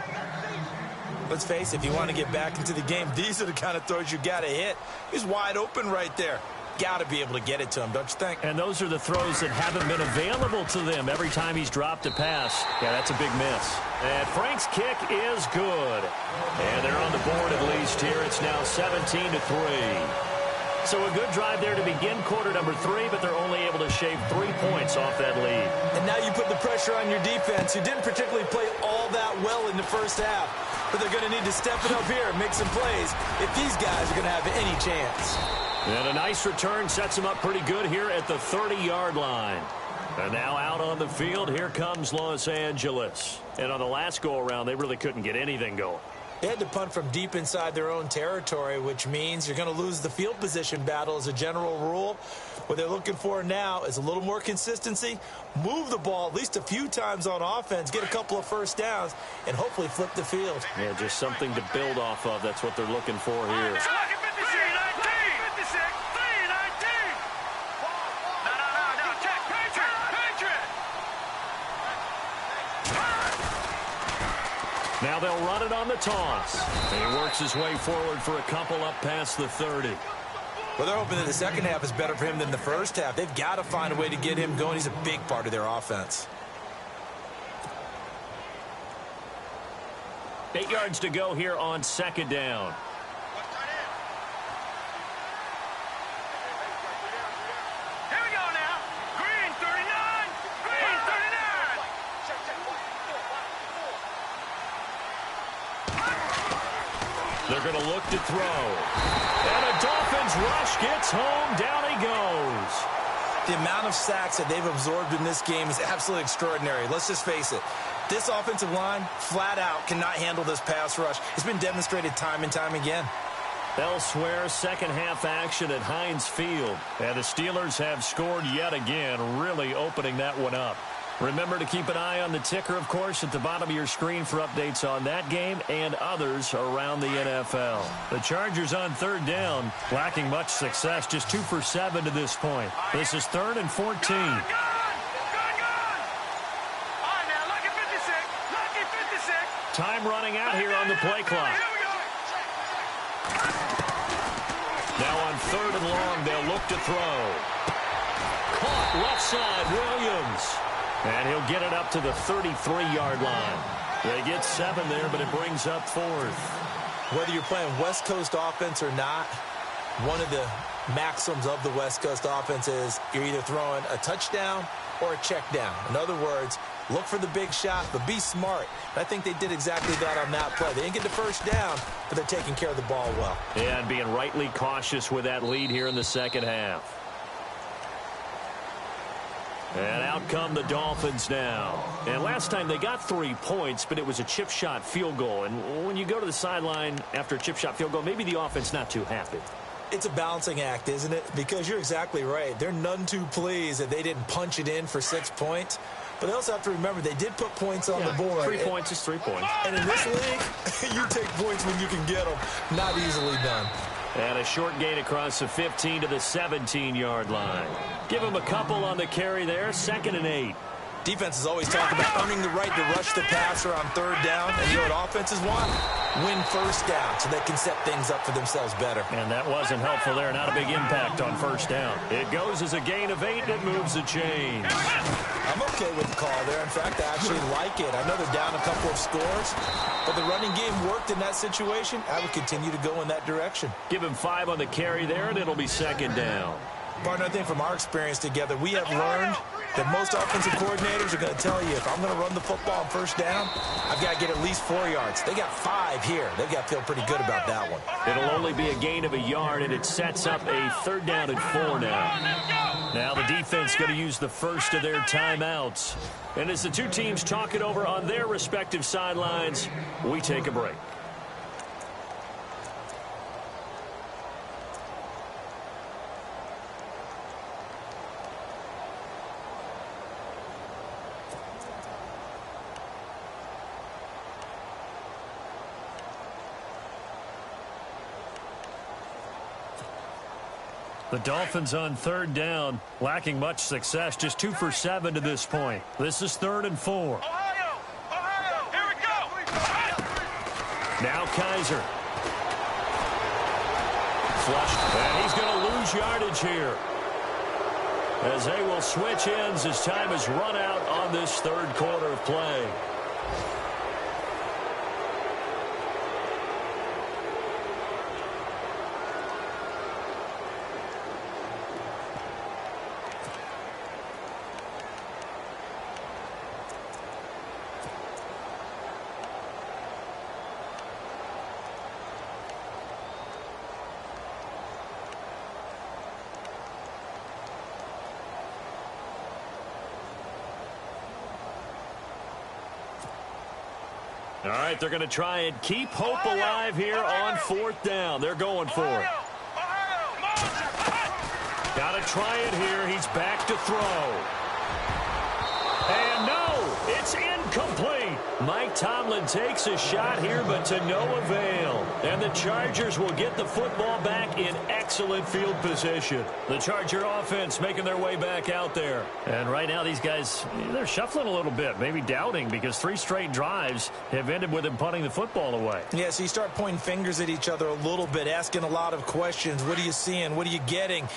Let's face it, if you want to get back into the game, these are the kind of throws you got to hit. He's wide open right there. Got to be able to get it to him, don't you think? And those are the throws that haven't been available to them every time he's dropped a pass. Yeah, that's a big miss. And Frank's kick is good. And they're on the board at least here. It's now 17-3. So a good drive there to begin quarter number 3, but they're only able to shave 3 points off that lead. And now you put the pressure on your defense, who didn't particularly play all that well in the first half. But they're going to need to step it up here and make some plays if these guys are going to have any chance. And a nice return sets him up pretty good here at the 30-yard line. And now out on the field, here comes Los Angeles. And on the last go-around, they really couldn't get anything going. They had to punt from deep inside their own territory, which means you're going to lose the field position battle as a general rule. What they're looking for now is a little more consistency, move the ball at least a few times on offense, get a couple of first downs, and hopefully flip the field. Yeah, just something to build off of. That's what they're looking for here. Now they'll run it on the toss. And he works his way forward for a couple up past the 30. Well, they're hoping that the second half is better for him than the first half. They've got to find a way to get him going. He's a big part of their offense. 8 yards to go here on 2nd down. Here we go now. Green 39. Green 39. They're going to look to throw. And a Dolphins rush gets home. Down he goes. The amount of sacks that they've absorbed in this game is absolutely extraordinary. Let's just face it. This offensive line, flat out, cannot handle this pass rush. It's been demonstrated time and time again. Elsewhere, second half action at Heinz Field. And the Steelers have scored yet again, really opening that one up. Remember to keep an eye on the ticker, of course, at the bottom of your screen for updates on that game and others around the NFL. The Chargers on 3rd down, lacking much success, just 2 for 7 to this point. This is 3rd and 14. All right, now, lucky 56. Lucky 56. Time running out here on the play clock. Here we go. Now on 3rd and long, they'll look to throw. Caught left side, Williams. And he'll get it up to the 33-yard line. They get 7 there, but it brings up 4th. Whether you're playing West Coast offense or not, one of the maxims of the West Coast offense is you're either throwing a touchdown or a check down. In other words, look for the big shot, but be smart. And I think they did exactly that on that play. They didn't get the first down, but they're taking care of the ball well. Yeah, and being rightly cautious with that lead here in the second half. And out come the Dolphins now. And last time they got 3 points, but it was a chip shot field goal. And when you go to the sideline after a chip shot field goal, maybe the offense not too happy. It's a balancing act, isn't it? Because you're exactly right. They're none too pleased that they didn't punch it in for 6 points. But they also have to remember they did put points on the board. 3 points is 3 points. And in this league, you take points when you can get them. Not easily done. And a short gain across the 15 to the 17-yard line. Give him a couple on the carry there. 2nd and 8. Defenses always talk about earning the right to rush the passer on 3rd down. And you know what offenses want? Win 1st down so they can set things up for themselves better. And that wasn't helpful there. Not a big impact on 1st down. It goes as a gain of 8, and it moves the chains. I'm okay with the call there. In fact, I actually like it. I know they're down a couple of scores, but the running game worked in that situation. I would continue to go in that direction. Give him 5 on the carry there, and it'll be 2nd down. Partner, I think from our experience together, we have learned that most offensive coordinators are going to tell you, if I'm going to run the football on 1st down, I've got to get at least 4 yards. They got 5 here. They've got to feel pretty good about that one. It'll only be a gain of a yard, and it sets up a 3rd down and 4 now. Now the defense going to use the first of their timeouts. And as the two teams talk it over on their respective sidelines, we take a break. The Dolphins on 3rd down, lacking much success, just 2 for 7 to this point. This is 3rd and 4. Ohio, here we go. Now Kaiser. Flushed, and he's going to lose yardage here. As they will switch ends as time has run out on this 3rd quarter of play. All right, they're going to try and keep hope alive here on 4th down. They're going for it. Got to try it here. He's back to throw. And no, it's incomplete. Mike Tomlin takes a shot here, but to no avail. And the Chargers will get the football back in excellent field position. The Charger offense making their way back out there. And right now these guys, they're shuffling a little bit, maybe doubting, because 3 straight drives have ended with them punting the football away. Yeah, so you start pointing fingers at each other a little bit, asking a lot of questions. What are you seeing? What are you getting?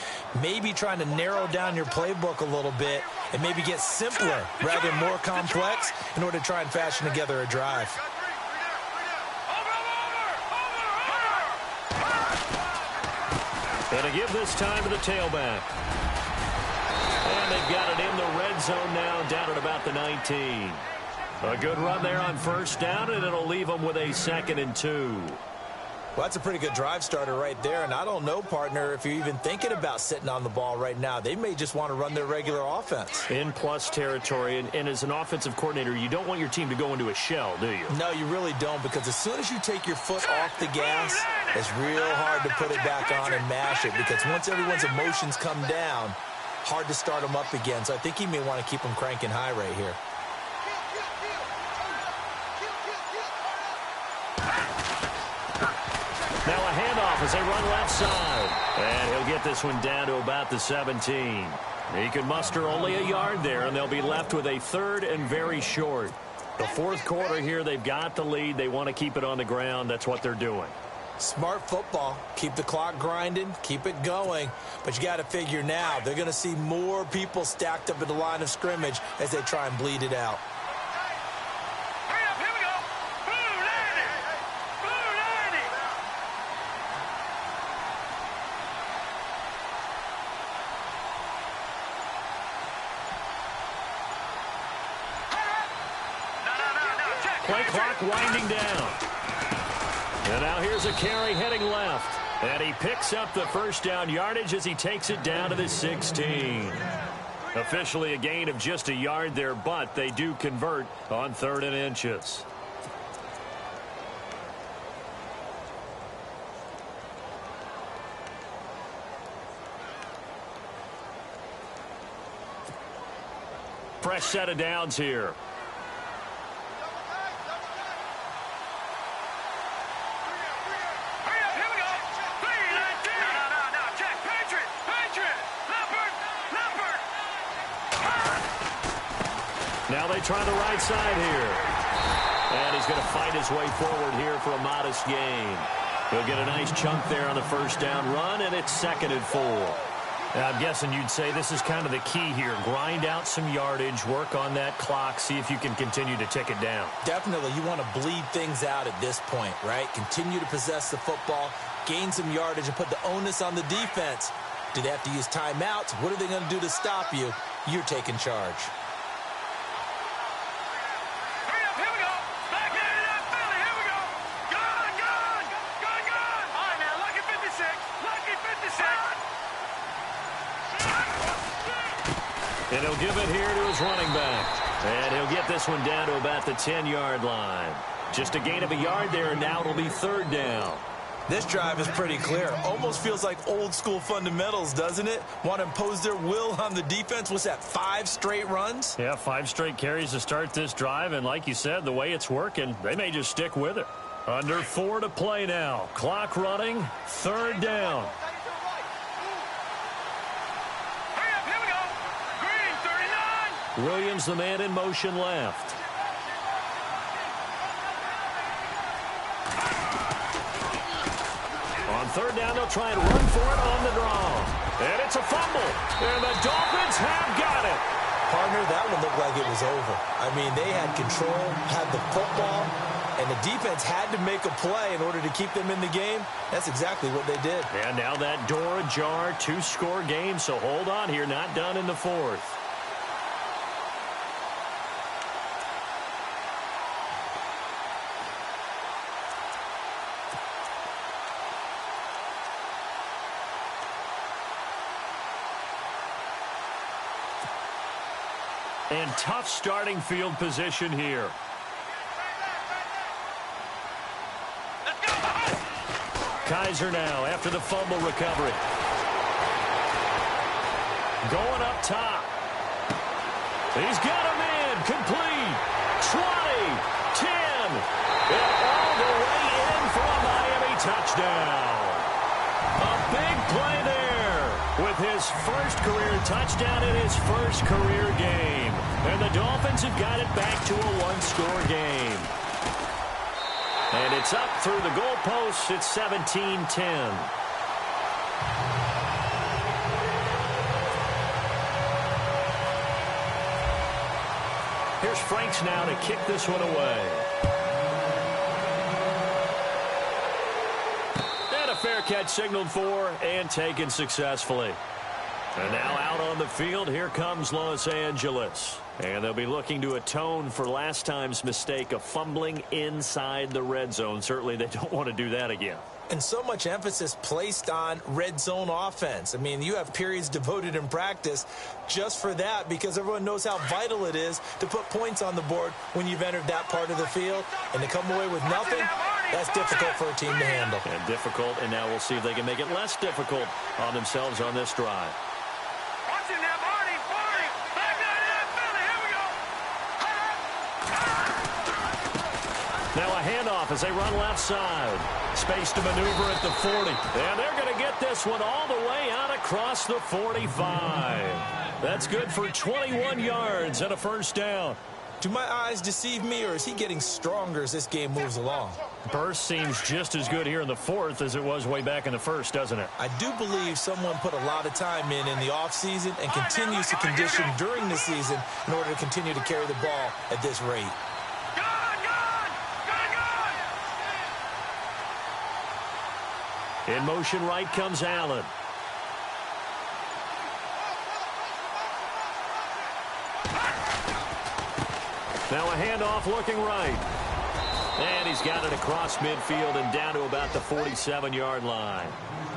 Maybe trying to narrow down your playbook a little bit and maybe get simpler rather than more complex in order to try and fashion together a drive. And to give this time to the tailback. And they've got it in the red zone now, down at about the 19. A good run there on 1st down, and it'll leave them with a 2nd and 2. Well, that's a pretty good drive starter right there, and I don't know, partner, if you're even thinking about sitting on the ball right now. They may just want to run their regular offense. In plus territory, and as an offensive coordinator, you don't want your team to go into a shell, do you? No, you really don't, because as soon as you take your foot off the gas, it's real hard to put it back on and mash it, because once everyone's emotions come down, hard to start them up again. So I think he may want to keep them cranking high right here. Now a handoff as they run left side. And he'll get this one down to about the 17. He can muster only a yard there, and they'll be left with a 3rd and very short. The 4th quarter here, they've got the lead. They want to keep it on the ground. That's what they're doing. Smart football. Keep the clock grinding. Keep it going. But you got to figure now, they're going to see more people stacked up at the line of scrimmage as they try and bleed it out. Play clock winding down. And now here's a carry heading left. And he picks up the 1st down yardage as he takes it down to the 16. Officially a gain of just a yard there, but they do convert on 3rd and inches. Fresh set of downs here. Now they try the right side here. And he's going to fight his way forward here for a modest gain. He'll get a nice chunk there on the first down run, and it's 2nd and 4. Now, I'm guessing you'd say this is kind of the key here. Grind out some yardage, work on that clock, see if you can continue to tick it down. Definitely, you want to bleed things out at this point, right? Continue to possess the football, gain some yardage, and put the onus on the defense. Do they have to use timeouts? What are they going to do to stop you? You're taking charge. And he'll give it here to his running back. And he'll get this one down to about the 10-yard line. Just a gain of a yard there, and now it'll be 3rd down. This drive is pretty clear. Almost feels like old-school fundamentals, doesn't it? Want to impose their will on the defense. What's that, 5 straight runs? Yeah, 5 straight carries to start this drive. And like you said, the way it's working, they may just stick with it. Under 4 to play now. Clock running, 3rd down. Williams, the man in motion left. On 3rd down, they'll try and run for it on the draw. And it's a fumble. And the Dolphins have got it. Partner, that one looked like it was over. I mean, they had control, had the football, and the defense had to make a play in order to keep them in the game. That's exactly what they did. And now that door ajar, 2-score game, so hold on here, not done in the 4th. And tough starting field position here. Kaiser now after the fumble recovery. Going up top. He's got him in. Complete. 20. 10. And all the way in for a Miami touchdown. A big play there with his first career touchdown in his first career game. And the Dolphins have got it back to a 1-score game. And it's up through the goalposts. It's 17-10. Here's Franks now to kick this one away. And a fair catch signaled for and taken successfully. And now out on the field, here comes Los Angeles. And they'll be looking to atone for last time's mistake of fumbling inside the red zone. Certainly they don't want to do that again. And so much emphasis placed on red zone offense. I mean, you have periods devoted in practice just for that because everyone knows how vital it is to put points on the board when you've entered that part of the field. And to come away with nothing, that's difficult for a team to handle. And difficult, and now we'll see if they can make it less difficult on themselves on this drive. Now a handoff as they run left side. Space to maneuver at the 40. And they're going to get this one all the way out across the 45. That's good for 21 yards and a first down. Do my eyes deceive me, or is he getting stronger as this game moves along? Burst seems just as good here in the 4th as it was way back in the 1st, doesn't it? I do believe someone put a lot of time in the offseason and continues to condition during the season in order to continue to carry the ball at this rate. In motion right comes Allen. Now a handoff looking right. And he's got it across midfield and down to about the 47-yard line.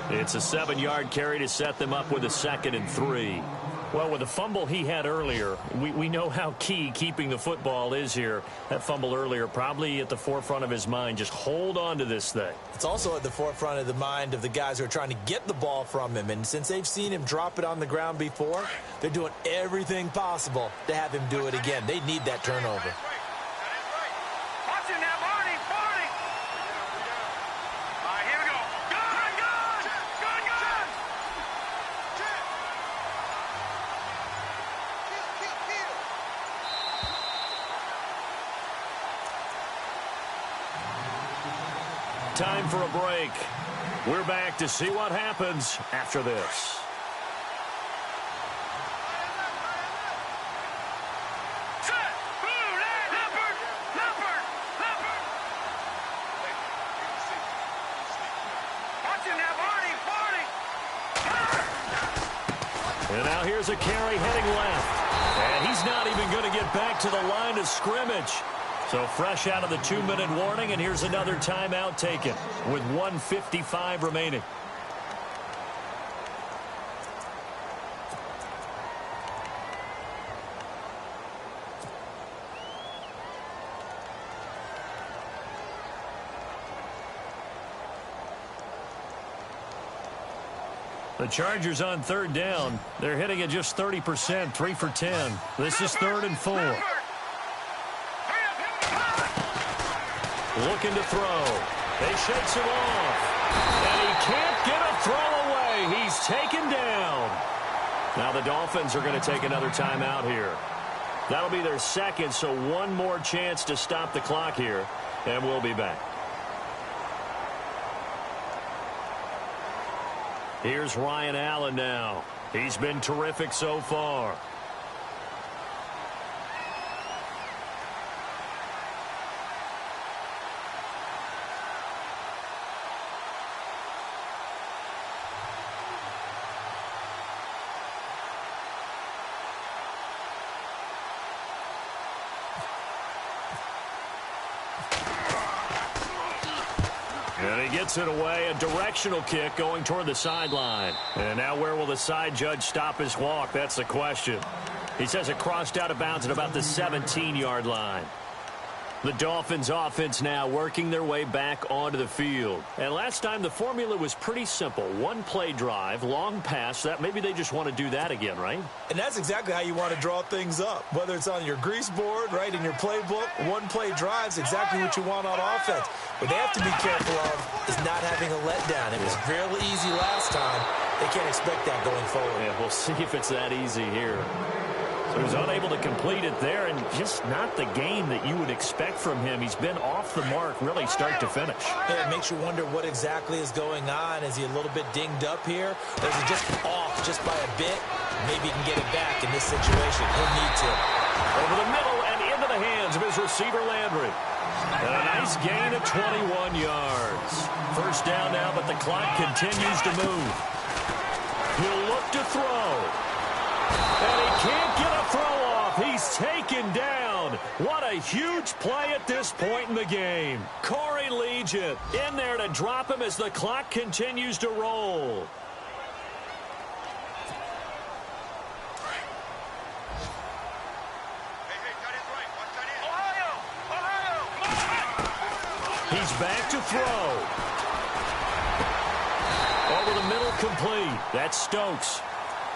It's a 7-yard carry to set them up with a 2nd and 3. Well, with the fumble he had earlier, we know how key keeping the football is here. That fumble earlier probably at the forefront of his mind. Just hold on to this thing. It's also at the forefront of the mind of the guys who are trying to get the ball from him. And since they've seen him drop it on the ground before, they're doing everything possible to have him do it again. They need that turnover. Watch him now, Barney. Barney. All right, here we go. Good, good. Good, good. Time for a break. We're back to see what happens after this. Set. Blue, red. Leopard. Leopard. Leopard. Watch him now, Barney. Barney. And now here's a carry heading left. And he's not even going to get back to the line of scrimmage. So fresh out of the 2-minute warning, and here's another timeout taken with 1:55 remaining. The Chargers on third down. They're hitting at just 30%, 3 for 10. This is 3rd and 4. Looking to throw. He shakes it off. And he can't get a throw away. He's taken down. Now the Dolphins are going to take another timeout here. That'll be their second, so one more chance to stop the clock here. And we'll be back. Here's Ryan Allen now. He's been terrific so far. And he gets it away, a directional kick going toward the sideline. And now where will the side judge stop his walk? That's the question. He says it crossed out of bounds at about the 17-yard line. The Dolphins offense now working their way back onto the field. And last time the formula was pretty simple. One play drive, long pass. That maybe they just want to do that again, right? And that's exactly how you want to draw things up. Whether it's on your grease board, right, in your playbook, one play drive's exactly what you want on offense. What they have to be careful of is not having a letdown. It was fairly easy last time. They can't expect that going forward. Yeah, we'll see if it's that easy here. So he was unable to complete it there, and just not the game that you would expect from him. He's been off the mark really start to finish. Yeah, it makes you wonder what exactly is going on. Is he a little bit dinged up here? Or is he just off just by a bit? Maybe he can get it back in this situation. He'll need to. Over the middle and into the hands of his receiver, Landry. And a nice gain of 21 yards. First down now, but the clock continues to move. He'll look to throw. And he can't get a throw off. He's taken down. What a huge play at this point in the game. Corey Legion in there to drop him as the clock continues to roll. He's back to throw. Over the middle, complete. That's Stokes.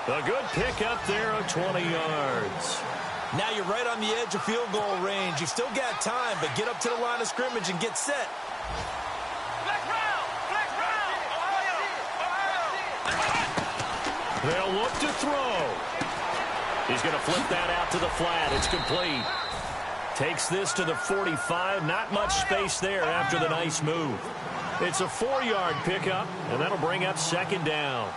A good pick up there of 20 yards. Now you're right on the edge of field goal range. You've still got time, but get up to the line of scrimmage and get set. Flex round! Flex round! Ohio! They'll look to throw. He's going to flip that out to the flat. It's complete. Takes this to the 45. Not much space there after the nice move. It's a 4-yard pickup, and that'll bring up second down.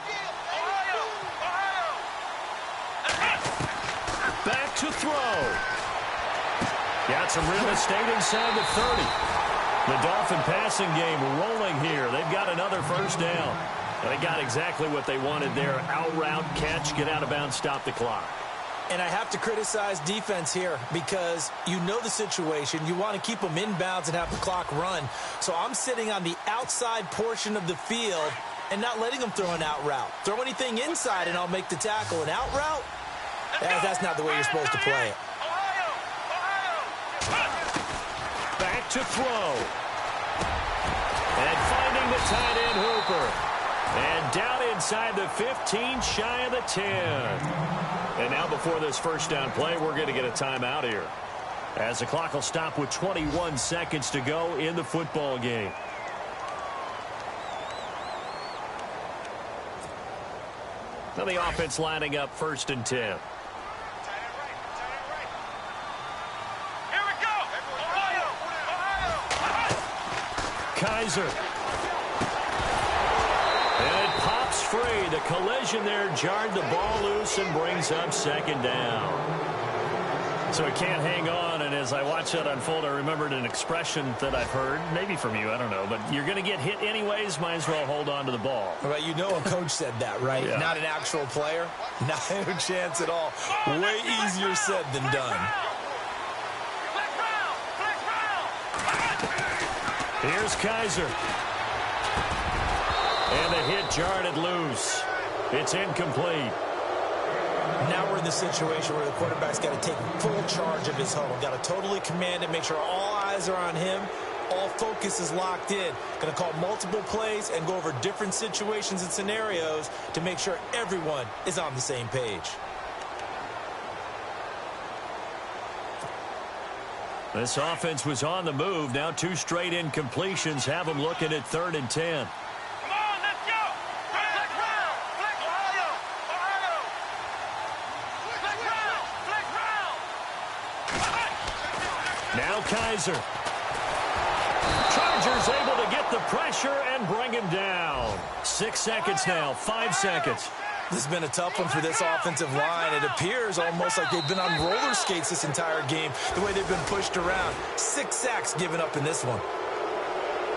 Back to throw. Got some real estate inside the 30. The Dolphin passing game rolling here. They've got another first down. And they got exactly what they wanted there. Out route, catch, get out of bounds, stop the clock. And I have to criticize defense here because you know the situation. You want to keep them inbounds and have the clock run. So I'm sitting on the outside portion of the field and not letting them throw an out route. Throw anything inside and I'll make the tackle. An out route, That's not the way you're supposed to play it. Back to throw. And finding the tight end Hooper. And down inside the 15, shy of the 10. And now before this first down play, we're going to get a timeout here, as the clock will stop with 21 seconds to go in the football game. Now the offense lining up 1st and 10. Here we go. Ohio. Kaiser. And it pops free. The collision there jarred the ball loose and brings up 2nd down. So it can't hang on, and as I watch that unfold, I remembered an expression that I've heard, maybe from you, I don't know, but you're going to get hit anyways, might as well hold on to the ball. Well, you know a coach said that, right? Yeah. Not an actual player. Not a chance at all. Way easier said than done. Here's Kaiser. And the hit jarred it loose. It's incomplete. Now we're in the situation where the quarterback's got to take full charge of his huddle. Got to totally command it, make sure all eyes are on him. All focus is locked in. Going to call multiple plays and go over different situations and scenarios to make sure everyone is on the same page. This offense was on the move. Now 2 straight incompletions have them looking at 3rd and 10. Now Kaiser. Chargers able to get the pressure and bring him down. 6 seconds now, 5 seconds. This has been a tough one for this offensive line. It appears almost like they've been on roller skates this entire game, the way they've been pushed around. 6 sacks given up in this one.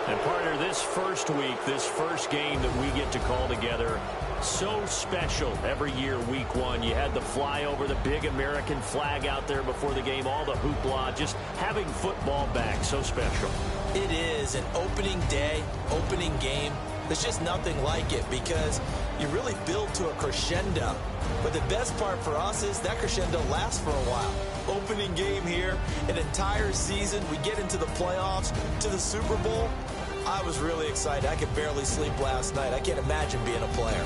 And partner, this first week, this first game that we get to call together, so special every year, week 1. You had the flyover, the big American flag out there before the game, all the hoopla, just having football back, so special. It is an opening day, opening game. There's just nothing like it because you really build to a crescendo. But the best part for us is that crescendo lasts for a while. Opening game here, an entire season. We get into the playoffs, to the Super Bowl. I was really excited. I could barely sleep last night. I can't imagine being a player.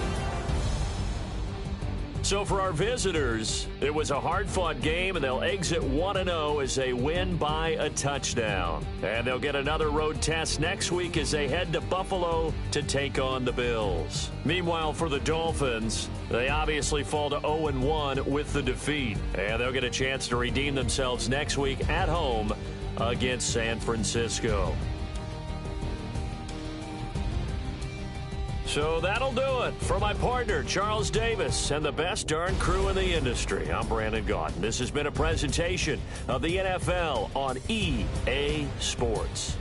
So for our visitors, it was a hard-fought game, and they'll exit 1-0 as they win by a touchdown. And they'll get another road test next week as they head to Buffalo to take on the Bills. Meanwhile, for the Dolphins, they obviously fall to 0-1 with the defeat. And they'll get a chance to redeem themselves next week at home against San Francisco. So that'll do it. For my partner, Charles Davis, and the best darn crew in the industry, I'm Brandon Gaudin. This has been a presentation of the NFL on EA Sports.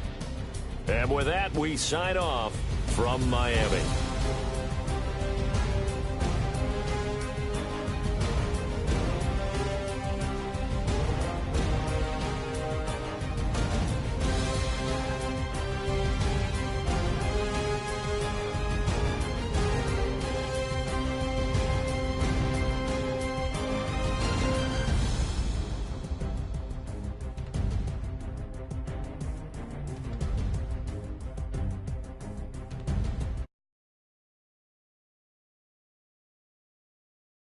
And with that, we sign off from Miami.